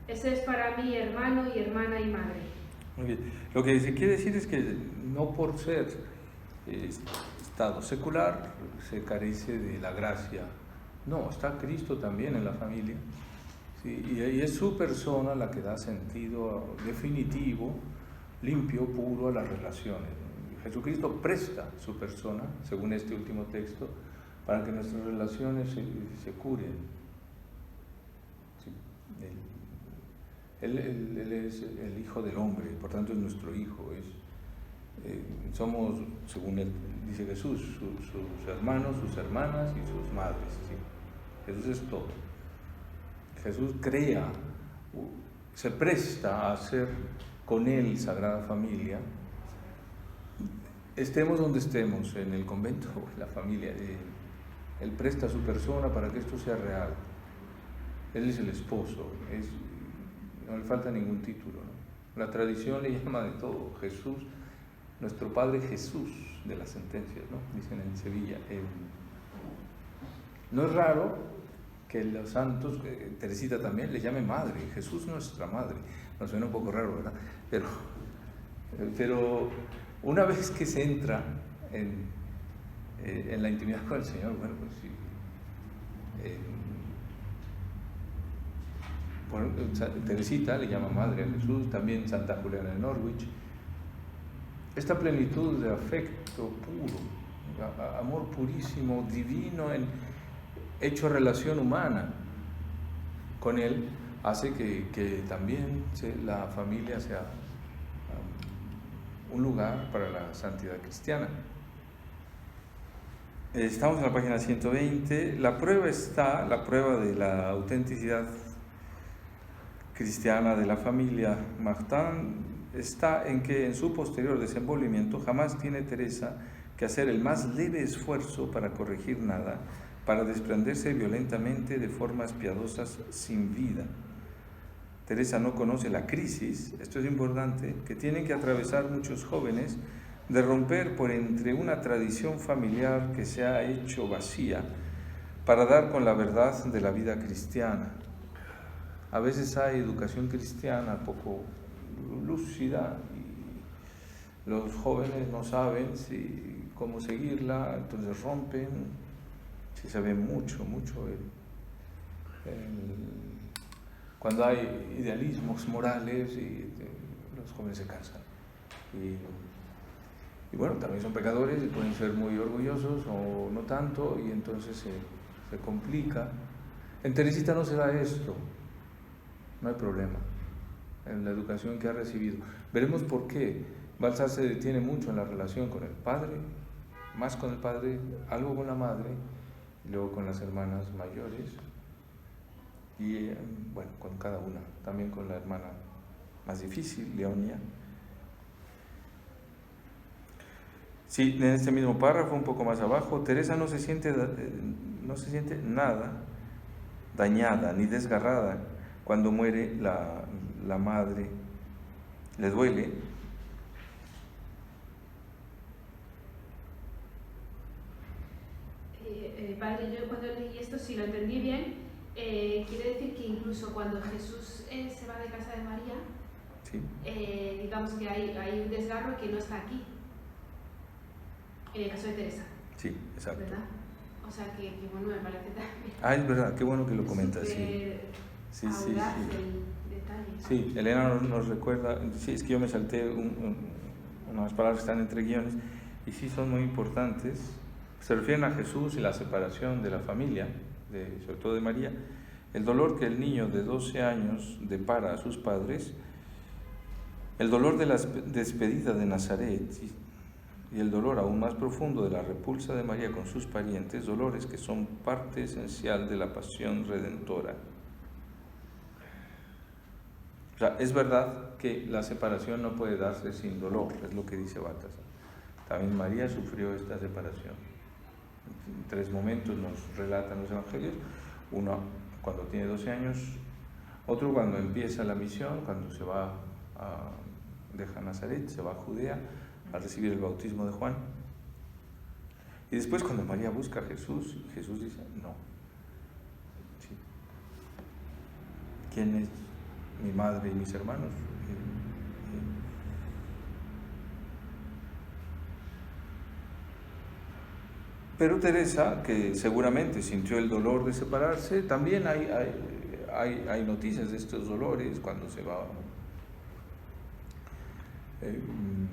ese es para mí hermano y hermana y madre. Muy bien. Lo que se quiere decir es que no por ser estado secular se carece de la gracia. No, está Cristo también en la familia. ¿Sí? Y es su persona la que da sentido definitivo, limpio, puro a las relaciones. Jesucristo presta su persona, según este último texto, para que nuestras relaciones se curen. ¿Sí? Él es el Hijo del Hombre, por tanto es nuestro Hijo. Somos, según él dice Jesús, sus hermanos, sus hermanas y sus madres. ¿Sí? Jesús es todo. Jesús crea, se presta a hacer con él Sagrada Familia. Estemos donde estemos, en el convento o en la familia, él presta su persona para que esto sea real. Él es el esposo, no le falta ningún título, ¿no? La tradición le llama de todo. Jesús, nuestro Padre Jesús de las sentencias, ¿no? Dicen en Sevilla. No es raro que los santos, Teresita también, le llame madre. Jesús nuestra madre. Nos suena un poco raro, ¿verdad? Pero una vez que se entra en la intimidad con el Señor, bueno, pues sí. Teresita le llama madre a Jesús, también Santa Juliana de Norwich. Esta plenitud de afecto puro, amor purísimo, divino, hecho relación humana con Él, hace que también la familia sea un lugar para la santidad cristiana. Estamos en la página 120. La prueba de la autenticidad cristiana de la familia Martin está en que en su posterior desenvolvimiento jamás tiene Teresa que hacer el más leve esfuerzo para corregir nada, para desprenderse violentamente de formas piadosas sin vida. Teresa no conoce la crisis, esto es importante, que tienen que atravesar muchos jóvenes de romper por entre una tradición familiar que se ha hecho vacía para dar con la verdad de la vida cristiana. A veces hay educación cristiana poco lúcida y los jóvenes no saben cómo seguirla, entonces rompen. Sí se ve mucho cuando hay idealismos morales y los jóvenes se cansan. Y bueno, también son pecadores y pueden ser muy orgullosos o no tanto, y entonces se complica. En Teresita no se da esto, no hay problema en la educación que ha recibido. Veremos por qué. Balsar se detiene mucho en la relación con el padre, más con el padre, algo con la madre, y luego con las hermanas mayores, y bueno, con cada una, también con la hermana más difícil, Leonia. Sí, en este mismo párrafo, un poco más abajo, Teresa no se siente nada dañada ni desgarrada cuando muere la madre. ¿Le duele? Padre, yo cuando leí esto, si lo entendí bien, quiere decir que incluso cuando Jesús se va de casa de María, Sí. Digamos que hay un desgarro que no está aquí, en el caso de Teresa. Sí, exacto. ¿Verdad? O sea que bueno, me parece también. Es verdad, qué bueno que lo comentas, sí. Sí. El detalle. Sí, Elena nos recuerda, sí, es que yo me salté unas palabras que están entre guiones, y sí son muy importantes. Se refieren a Jesús y la separación de la familia, sobre todo de María, el dolor que el niño de 12 años depara a sus padres, el dolor de la despedida de Nazaret y el dolor aún más profundo de la repulsa de María con sus parientes, dolores que son parte esencial de la pasión redentora. O sea, es verdad que la separación no puede darse sin dolor, es lo que dice Baltasar. También María sufrió esta separación. En 3 momentos nos relatan los evangelios. Uno cuando tiene 12 años, otro cuando empieza la misión, cuando se va deja Nazaret, se va a Judea a recibir el bautismo de Juan. Y después cuando María busca a Jesús, Jesús dice, no. ¿Sí? ¿Quién es mi madre y mis hermanos? Pero Teresa, que seguramente sintió el dolor de separarse, también hay noticias de estos dolores cuando se va.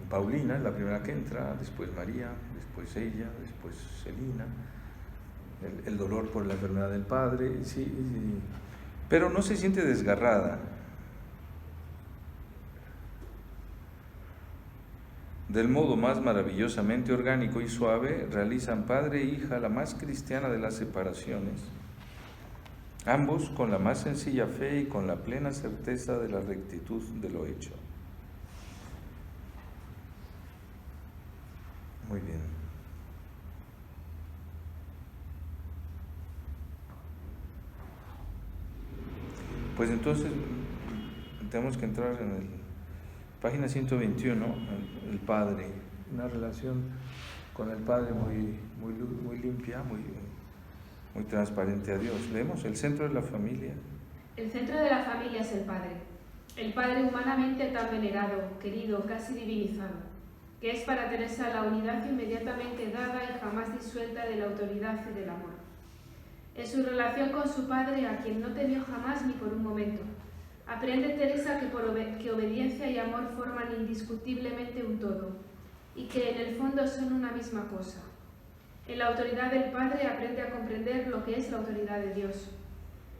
Paulina es la primera que entra, después María, después ella, después Celina, el dolor por la enfermedad del padre, sí, pero no se siente desgarrada. Del modo más maravillosamente orgánico y suave, realizan padre e hija la más cristiana de las separaciones, ambos con la más sencilla fe y con la plena certeza de la rectitud de lo hecho. Muy bien. Pues entonces tenemos que entrar en el página 121, el Padre, una relación con el Padre muy limpia, muy transparente a Dios. Leemos, el centro de la familia. El centro de la familia es el Padre humanamente tan venerado, querido, casi divinizado, que es para Teresa la unidad inmediatamente dada y jamás disuelta de la autoridad y del amor. En su relación con su Padre, a quien no temió jamás ni por un momento, aprende Teresa que obediencia y amor forman indiscutiblemente un todo, y que en el fondo son una misma cosa. En la autoridad del Padre aprende a comprender lo que es la autoridad de Dios.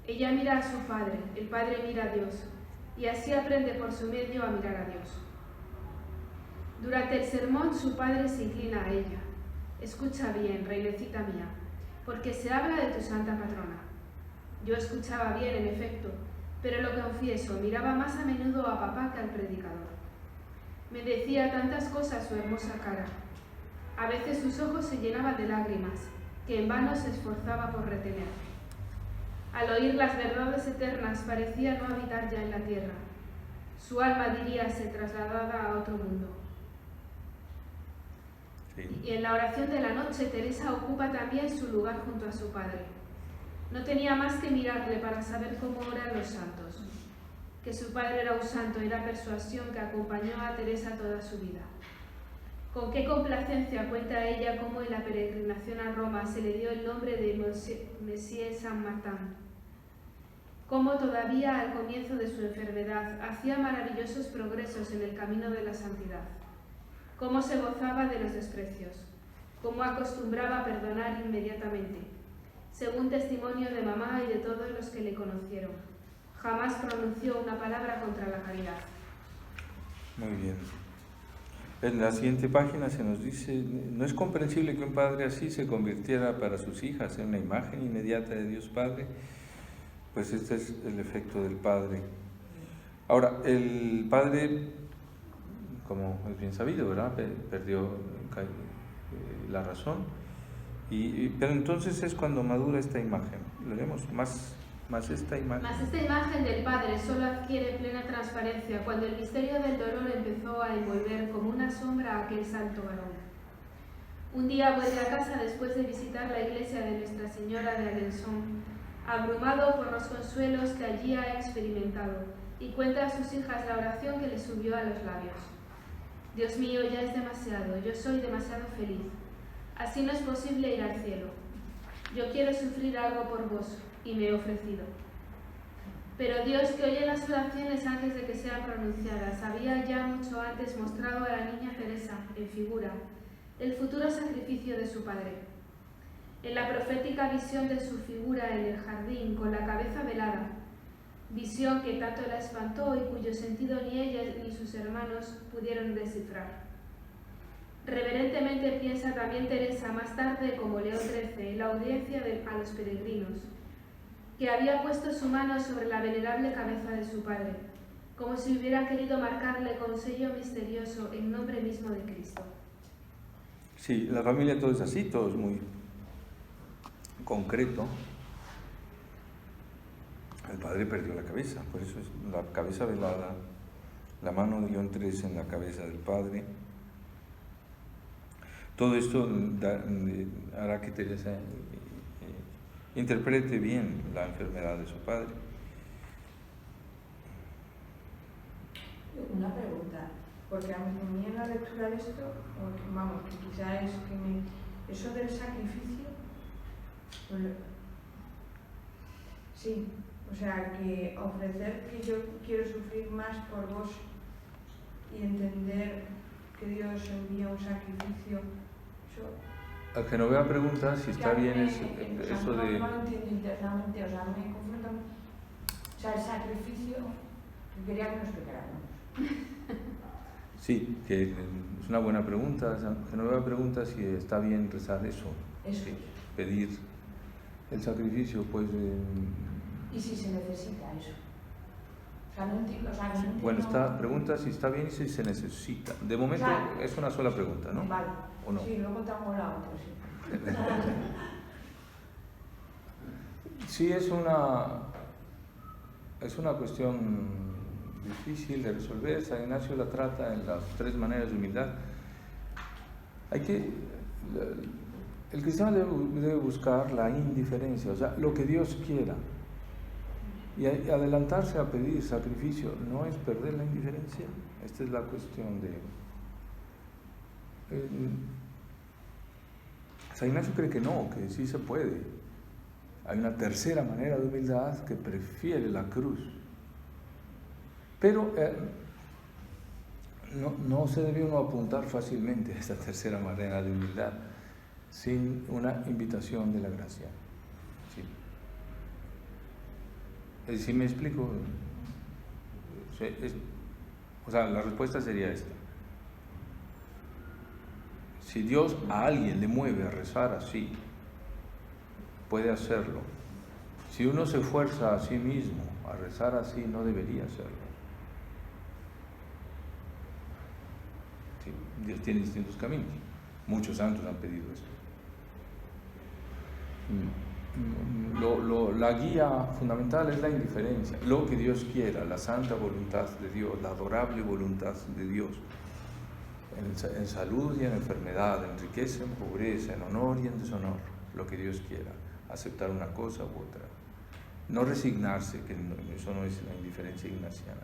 Ella mira a su Padre, el Padre mira a Dios, y así aprende por su medio a mirar a Dios. Durante el sermón su Padre se inclina a ella. Escucha bien, reinecita mía, porque se habla de tu santa patrona. Yo escuchaba bien, en efecto, pero lo confieso, miraba más a menudo a papá que al predicador. Me decía tantas cosas su hermosa cara. A veces sus ojos se llenaban de lágrimas, que en vano se esforzaba por retener. Al oír las verdades eternas parecía no habitar ya en la tierra. Su alma, diríase, trasladada a otro mundo. Sí. Y en la oración de la noche, Teresa ocupa también su lugar junto a su Padre. No tenía más que mirarle para saber cómo oran los santos. Que su padre era un santo era persuasión que acompañó a Teresa toda su vida. Con qué complacencia cuenta ella cómo en la peregrinación a Roma se le dio el nombre de Monsieur Saint-Martin. Cómo todavía al comienzo de su enfermedad hacía maravillosos progresos en el camino de la santidad. Cómo se gozaba de los desprecios. Cómo acostumbraba a perdonar inmediatamente, según testimonio de mamá y de todos los que le conocieron. Jamás pronunció una palabra contra la caridad. Muy bien. En la siguiente página se nos dice, no es comprensible que un padre así se convirtiera para sus hijas en una imagen inmediata de Dios Padre. Pues este es el efecto del Padre. Ahora, el Padre, como es bien sabido, ¿verdad? Perdió la razón. Pero entonces es cuando madura esta imagen. Lo vemos más esta imagen. Mas esta imagen del Padre solo adquiere plena transparencia cuando el misterio del dolor empezó a envolver como una sombra a aquel santo varón. Un día vuelve a casa después de visitar la iglesia de Nuestra Señora de Alençon, abrumado por los consuelos que allí ha experimentado, y cuenta a sus hijas la oración que le subió a los labios. Dios mío, ya es demasiado, yo soy demasiado feliz. Así no es posible ir al cielo. Yo quiero sufrir algo por vos, y me he ofrecido. Pero Dios, que oye las oraciones antes de que sean pronunciadas, había ya mucho antes mostrado a la niña Teresa, en figura, el futuro sacrificio de su Padre. En la profética visión de su figura en el jardín, con la cabeza velada, visión que tanto la espantó y cuyo sentido ni ella ni sus hermanos pudieron descifrar. Reverentemente piensa también Teresa más tarde, como León XIII, en la audiencia a los peregrinos, que había puesto su mano sobre la venerable cabeza de su Padre, como si hubiera querido marcarle con sello misterioso el nombre mismo de Cristo. Sí, la familia todo es así, todo es muy concreto. El padre perdió la cabeza, por eso es la cabeza velada, la mano de León XIII en la cabeza del padre. Todo esto hará que Teresa interprete bien la enfermedad de su padre. Una pregunta, porque a mí en la lectura de esto, vamos, que quizá es que eso del sacrificio, sí, o sea, que ofrecer que yo quiero sufrir más por vos y entender que Dios envía un sacrificio, eso... Al que no vea pregunta si está bien eso de... No lo entiendo internamente, o sea, me confronta, o sea, el sacrificio que quería que nos explicara, ¿no? Sí, que es una buena pregunta. Que no vea pregunta si está bien rezar eso. Eso. Sí, pedir el sacrificio, pues... ¿Y si se necesita eso? O sea, no entiendo, no bueno, entiendo... pregunta si está bien y si se necesita. De momento es una sola pregunta, ¿no? Vale. ¿O no? Sí, luego tengo la otra, sí. Sí, es una cuestión difícil de resolver. San Ignacio la trata en las 3 maneras de humildad. El cristiano debe buscar la indiferencia, o sea, lo que Dios quiera. Y adelantarse a pedir sacrificio no es perder la indiferencia. Esta es la cuestión de... San Ignacio cree que no, que sí se puede. Hay una tercera manera de humildad que prefiere la cruz. Pero no se debe uno apuntar fácilmente a esta tercera manera de humildad sin una invitación de la gracia. ¿Sí? ¿Sí me explico? O sea, la respuesta sería esta. Si Dios a alguien le mueve a rezar así, puede hacerlo. Si uno se esfuerza a sí mismo a rezar así, no debería hacerlo. Sí, Dios tiene distintos caminos. Muchos santos han pedido esto. La guía fundamental es la indiferencia, lo que Dios quiera, la santa voluntad de Dios, la adorable voluntad de Dios. En salud y en enfermedad, en riqueza, en pobreza, en honor y en deshonor, lo que Dios quiera, aceptar una cosa u otra. No resignarse, que eso no es la indiferencia ignaciana,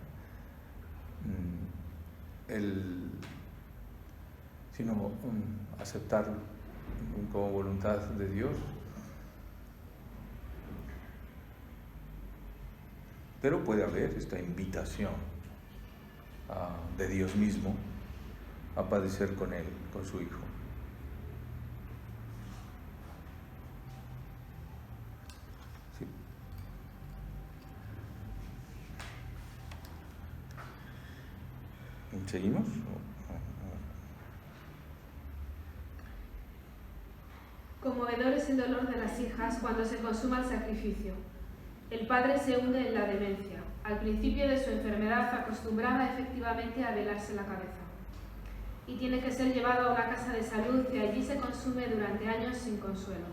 sino aceptar como voluntad de Dios. Pero puede haber esta invitación de Dios mismo a padecer con Él, con su Hijo. Sí. ¿Seguimos? Conmovedor es el dolor de las hijas cuando se consuma el sacrificio. El padre se hunde en la demencia. Al principio de su enfermedad acostumbraba efectivamente a velarse la cabeza. Y tiene que ser llevado a una casa de salud y allí se consume durante años sin consuelo.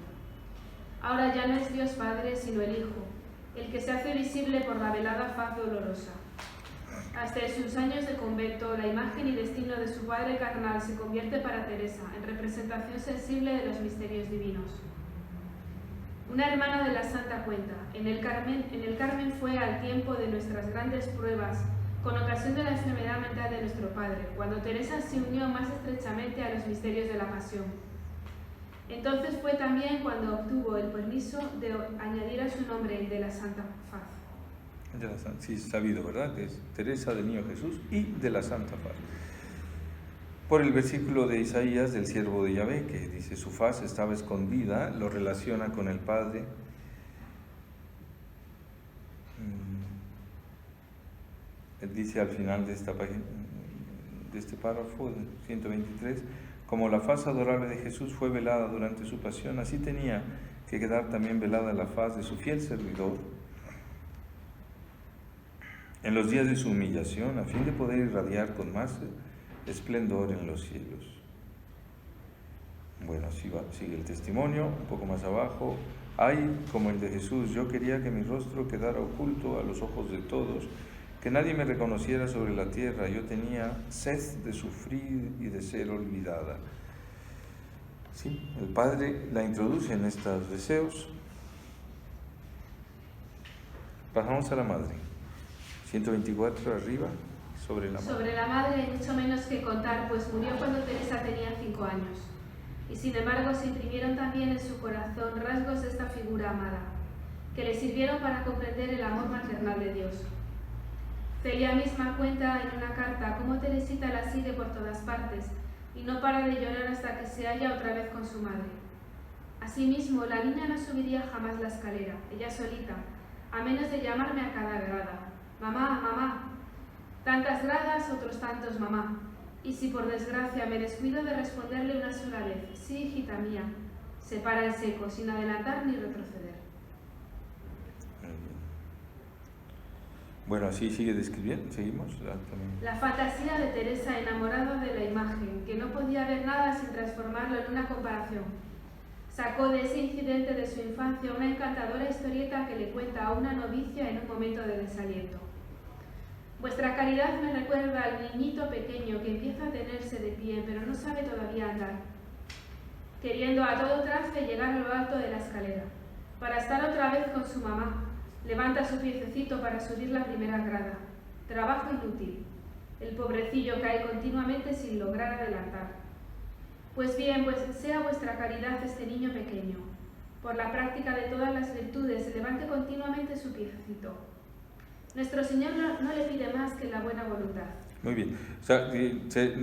Ahora ya no es Dios Padre, sino el Hijo, el que se hace visible por la velada faz dolorosa. Hasta en sus años de convento, la imagen y destino de su padre carnal se convierte para Teresa en representación sensible de los misterios divinos. Una hermana de la Santa cuenta, en el Carmen fue al tiempo de nuestras grandes pruebas, con ocasión de la enfermedad mental de nuestro padre, cuando Teresa se unió más estrechamente a los misterios de la pasión. Entonces fue también cuando obtuvo el permiso de añadir a su nombre el de la Santa Faz. Sí, sabido, ¿verdad? Que es Teresa del Niño Jesús y de la Santa Faz. Por el versículo de Isaías del siervo de Yahvé, que dice, su faz estaba escondida, lo relaciona con el Padre. Él dice al final de esta página, de este párrafo, 123, como la faz adorable de Jesús fue velada durante su pasión, así tenía que quedar también velada la faz de su fiel servidor en los días de su humillación, a fin de poder irradiar con más esplendor en los cielos. así va, sigue el testimonio, un poco más abajo. Ay, como el de Jesús, yo quería que mi rostro quedara oculto a los ojos de todos, que nadie me reconociera sobre la tierra. Yo tenía sed de sufrir y de ser olvidada. Sí, el Padre la introduce en estos deseos. Pasamos a la Madre. 124 arriba, sobre la Madre. Sobre la madre hay mucho menos que contar, pues murió cuando Teresa tenía 5 años. Y sin embargo se imprimieron también en su corazón rasgos de esta figura amada, que le sirvieron para comprender el amor maternal de Dios. Celia misma cuenta en una carta cómo Teresita la sigue por todas partes y no para de llorar hasta que se halla otra vez con su madre. Asimismo, la niña no subiría jamás la escalera, ella solita, a menos de llamarme a cada grada. Mamá, mamá. Tantas gradas, otros tantos mamá. Y si por desgracia me descuido de responderle una sola vez, sí, hijita mía, se para en seco, sin adelantar ni retroceder. Bueno, así sigue describiendo, seguimos. La fantasía de Teresa enamorada de la imagen, que no podía ver nada sin transformarlo en una comparación. Sacó de ese incidente de su infancia una encantadora historieta que le cuenta a una novicia en un momento de desaliento. Vuestra caridad me recuerda al niñito pequeño que empieza a tenerse de pie, pero no sabe todavía andar, queriendo a todo trance llegar a lo alto de la escalera, para estar otra vez con su mamá. Levanta su piececito para subir la primera grada. Trabajo inútil. El pobrecillo cae continuamente sin lograr adelantar. Pues bien, pues sea vuestra caridad este niño pequeño. Por la práctica de todas las virtudes, levante continuamente su piececito. Nuestro Señor no le pide más que la buena voluntad. Muy bien. O sea,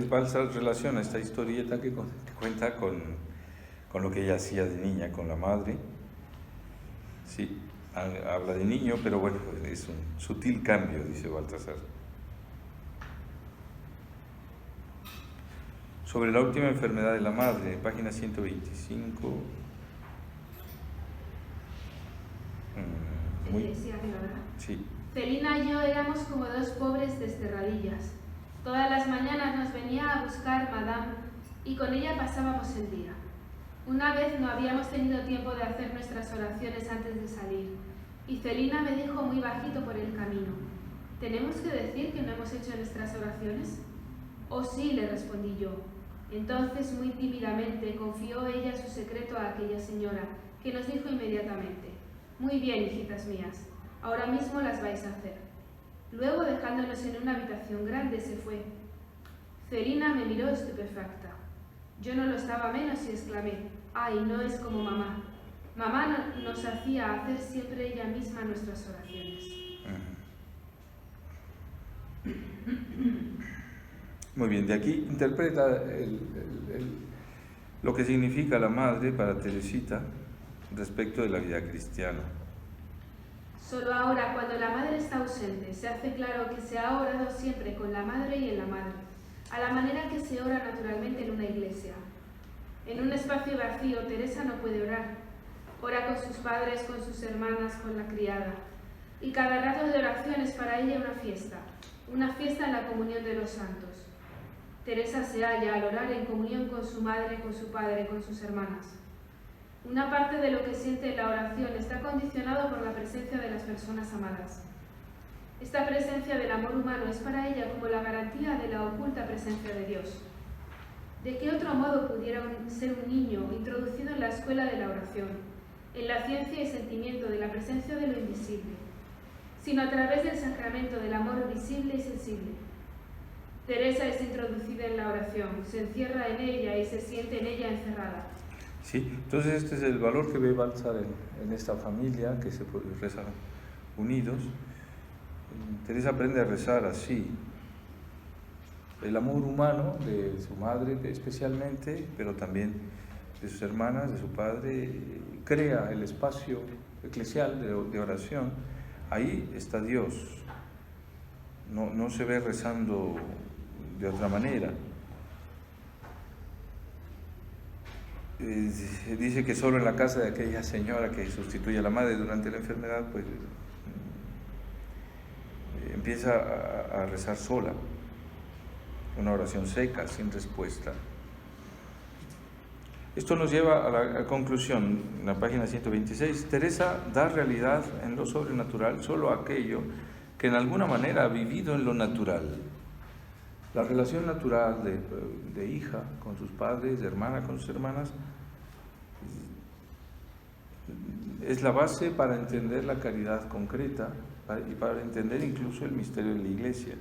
Balsa relaciona esta historieta que cuenta con lo que ella hacía de niña con la madre. Sí, habla de niño, pero bueno, es un sutil cambio, dice Baltasar. Sobre la última enfermedad de la madre, página 125. Sí, arriba, ¿verdad? Sí. Celina y yo éramos como dos pobres desterradillas. Todas las mañanas nos venía a buscar Madame y con ella pasábamos el día. Una vez no habíamos tenido tiempo de hacer nuestras oraciones antes de salir, y Celina me dijo muy bajito por el camino: ¿tenemos que decir que no hemos hecho nuestras oraciones? Oh sí, le respondí yo. Entonces, muy tímidamente, confió ella su secreto a aquella señora, que nos dijo inmediatamente: muy bien, hijitas mías, ahora mismo las vais a hacer. Luego, dejándonos en una habitación grande, se fue. Celina me miró estupefacta. Yo no lo estaba menos y exclamé: ¡ay, no es como mamá! Mamá nos hacía hacer siempre ella misma nuestras oraciones. Muy bien, de aquí interpreta lo que significa la madre para Teresita respecto de la vida cristiana. Solo ahora, cuando la madre está ausente, se hace claro que se ha orado siempre con la madre y en la madre, a la manera que se ora naturalmente en una iglesia. En un espacio vacío, Teresa no puede orar. Ora con sus padres, con sus hermanas, con la criada. Y cada rato de oración es para ella una fiesta en la comunión de los santos. Teresa se halla al orar en comunión con su madre, con su padre, con sus hermanas. Una parte de lo que siente en la oración está condicionado por la presencia de las personas amadas. Esta presencia del amor humano es para ella como la garantía de la oculta presencia de Dios. ¿De qué otro modo pudiera ser un niño introducido en la escuela de la oración, en la ciencia y sentimiento de la presencia de lo invisible, sino a través del sacramento del amor visible y sensible? Teresa es introducida en la oración, se encierra en ella y se siente en ella encerrada. Sí, entonces este es el valor que ve Baltasar en esta familia que se reza unidos. Teresa aprende a rezar así. El amor humano de su madre especialmente, pero también de sus hermanas, de su padre, crea el espacio eclesial de oración. Ahí está Dios. No se ve rezando de otra manera. Dice que solo en la casa de aquella señora que sustituye a la madre durante la enfermedad, pues empieza a rezar sola, una oración seca, sin respuesta. Esto nos lleva a la conclusión, en la página 126. Teresa da realidad en lo sobrenatural solo aquello que en alguna manera ha vivido en lo natural. La relación natural de hija con sus padres, de hermana con sus hermanas, es la base para entender la caridad concreta y para entender incluso el misterio de la Iglesia.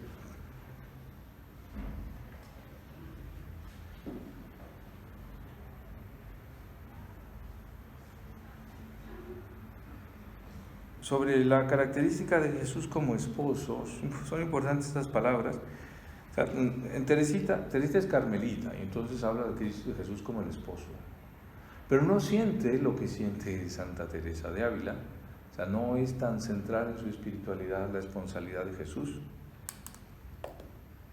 Sobre la característica de Jesús como esposo, son importantes estas palabras. O sea, en Teresita es carmelita, y entonces habla de Jesús como el esposo. Pero no siente lo que siente Santa Teresa de Ávila. O sea, no es tan central en su espiritualidad la esponsalidad de Jesús,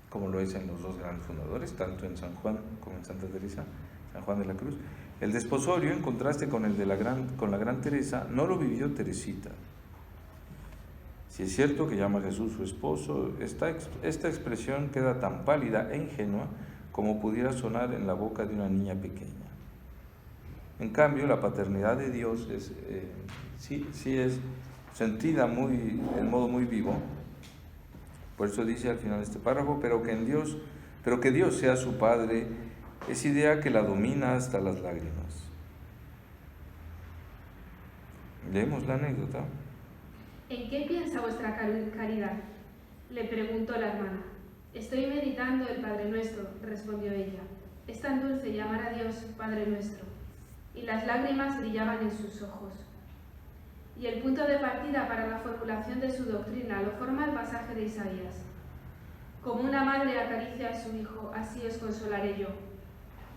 como lo es en los dos grandes fundadores, tanto en San Juan como en Santa Teresa, San Juan de la Cruz. El desposorio, en contraste con el de la gran Teresa, no lo vivió Teresita. Si es cierto que llama a Jesús su esposo, esta expresión queda tan pálida e ingenua como pudiera sonar en la boca de una niña pequeña. En cambio, la paternidad de Dios sí es sentida en modo muy vivo. Por eso dice al final de este párrafo, pero que Dios sea su Padre, es idea que la domina hasta las lágrimas. Leemos la anécdota. ¿En qué piensa vuestra caridad?, le preguntó la hermana. Estoy meditando el Padre Nuestro, respondió ella. Es tan dulce llamar a Dios Padre Nuestro. Y las lágrimas brillaban en sus ojos. Y el punto de partida para la formulación de su doctrina lo forma el pasaje de Isaías. Como una madre acaricia a su hijo, así os consolaré yo.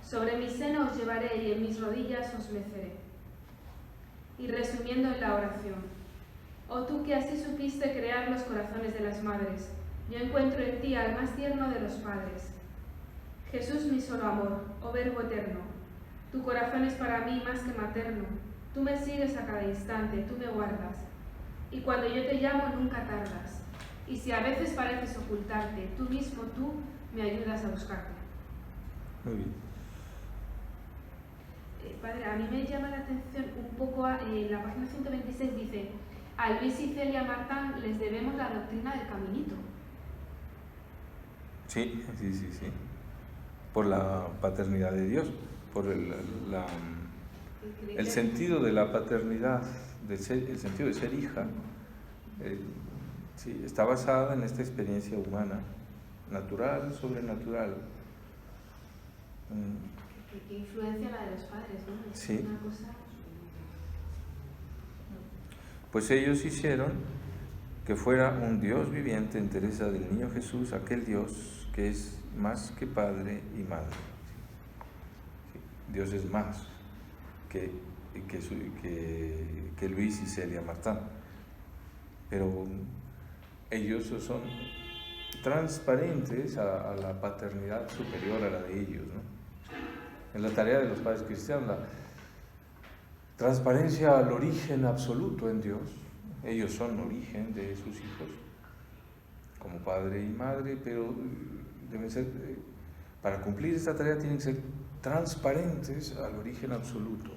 Sobre mi seno os llevaré y en mis rodillas os meceré. Y resumiendo en la oración. Oh tú que así supiste crear los corazones de las madres, yo encuentro en ti al más tierno de los padres. Jesús mi solo amor, oh Verbo eterno, tu corazón es para mí más que materno, tú me sigues a cada instante, tú me guardas, y cuando yo te llamo nunca tardas, y si a veces pareces ocultarte, tú mismo, tú me ayudas a buscarte. Muy bien. Padre, a mí me llama la atención un poco, en la página 126 dice: a Luis y Celia Martán les debemos la doctrina del caminito. Sí. Por la paternidad de Dios, por el sentido de la paternidad, el sentido de ser hija, sí, está basada en esta experiencia humana, natural, sobrenatural. ¿Qué influencia la de los padres, no? Es Sí. una cosa... Pues ellos hicieron que fuera un Dios viviente en Teresa del Niño Jesús, aquel Dios que es más que padre y madre. Sí. Dios es más que Luis y Celia Martán. Pero ellos son transparentes a la paternidad superior a la de ellos, ¿no? En la tarea de los padres cristianos, la transparencia al origen absoluto en Dios. Ellos son origen de sus hijos, como padre y madre, pero deben ser, para cumplir esta tarea tienen que ser transparentes al origen absoluto.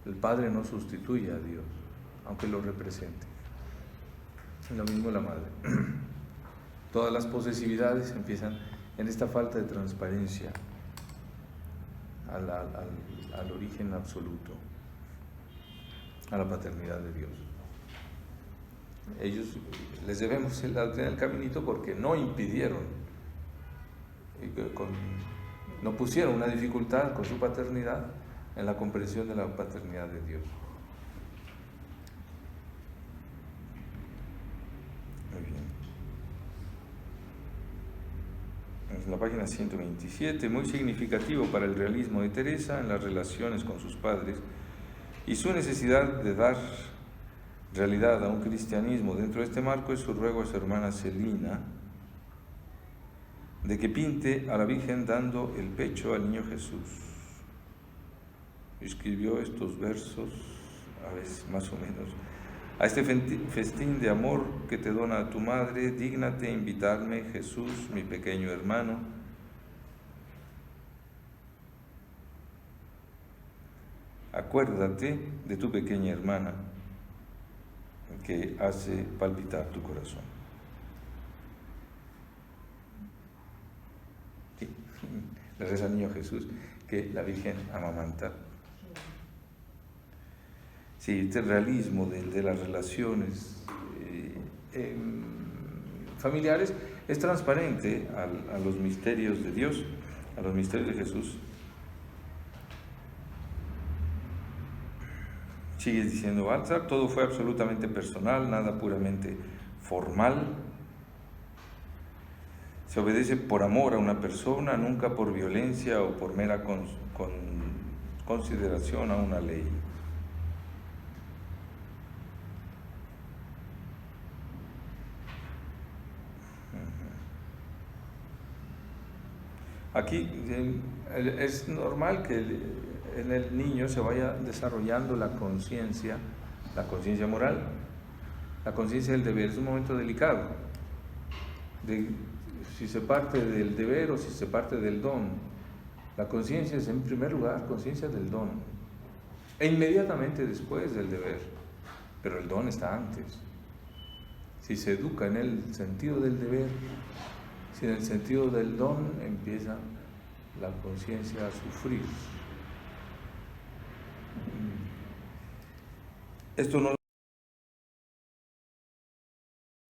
El Padre no sustituye a Dios, aunque lo represente. Lo mismo la madre. Todas las posesividades empiezan en esta falta de transparencia al origen absoluto, a la paternidad de Dios. Ellos les debemos la doctrina del caminito porque no impidieron, no pusieron una dificultad con su paternidad en la comprensión de la paternidad de Dios. Muy bien. En la página 127, muy significativo para el realismo de Teresa en las relaciones con sus padres y su necesidad de dar realidad a un cristianismo dentro de este marco es su ruego a su hermana Celina de que pinte a la Virgen dando el pecho al niño Jesús. Escribió estos versos, a veces más o menos: a este festín de amor que te dona tu madre, dígnate invitarme, Jesús, mi pequeño hermano. Acuérdate de tu pequeña hermana que hace palpitar tu corazón. Sí. Le reza al niño Jesús que la Virgen amamanta. Sí, este realismo de las relaciones familiares es transparente a los misterios de Dios, a los misterios de Jesús. Sigues diciendo, Balzac, todo fue absolutamente personal, nada puramente formal. Se obedece por amor a una persona, nunca por violencia o por mera consideración a una ley. Aquí es normal que en el niño se vaya desarrollando la conciencia moral, la conciencia del deber. Es un momento delicado, de si se parte del deber o si se parte del don. La conciencia es en primer lugar conciencia del don, e inmediatamente después del deber, pero el don está antes. Si se educa en el sentido del deber, si en el sentido del don, empieza la conciencia a sufrir. Esto no